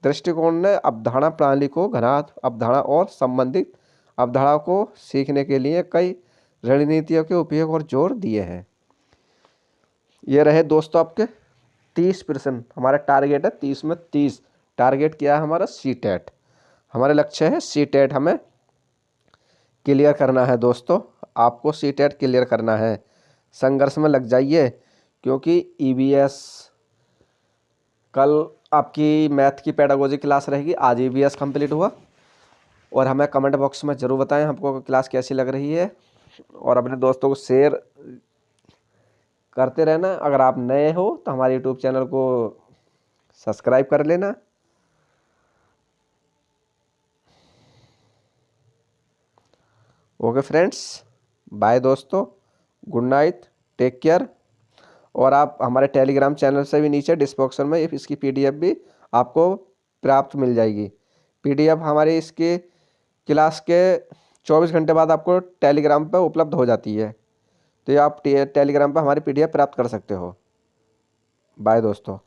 दृष्टिकोण ने अवधारणा प्रणाली को घनात्व अवधारणा और संबंधित अवधारणा को सीखने के लिए कई रणनीतियों के उपयोग और जोर दिए हैं। ये रहे दोस्तों आपके 30 प्रश्न। हमारा टारगेट है 30 में 30। टारगेट क्या है हमारा? सीटेट। हमारे लक्ष्य है सीटेट हमें क्लियर करना है दोस्तों। आपको सीटेट क्लियर करना है, संघर्ष में लग जाइए, क्योंकि ईवीएस कल आपकी मैथ की पेडागोजी क्लास रहेगी। आज ईवीएस कंप्लीट हुआ। और हमें कमेंट बॉक्स में ज़रूर बताएं हमको क्लास कैसी लग रही है, और अपने दोस्तों को शेयर करते रहना। अगर आप नए हो तो हमारे यूट्यूब चैनल को सब्सक्राइब कर लेना। ओके फ्रेंड्स, बाय दोस्तों, गुड नाइट, टेक केयर। और आप हमारे टेलीग्राम चैनल से भी नीचे डिस्क्रिप्शन में इसकी पीडीएफ भी आपको प्राप्त मिल जाएगी। पीडीएफ हमारी इसकी क्लास के 24 घंटे बाद आपको टेलीग्राम पर उपलब्ध हो जाती है। तो ये आप टेलीग्राम पर हमारी पीडीएफ प्राप्त कर सकते हो। बाय दोस्तों।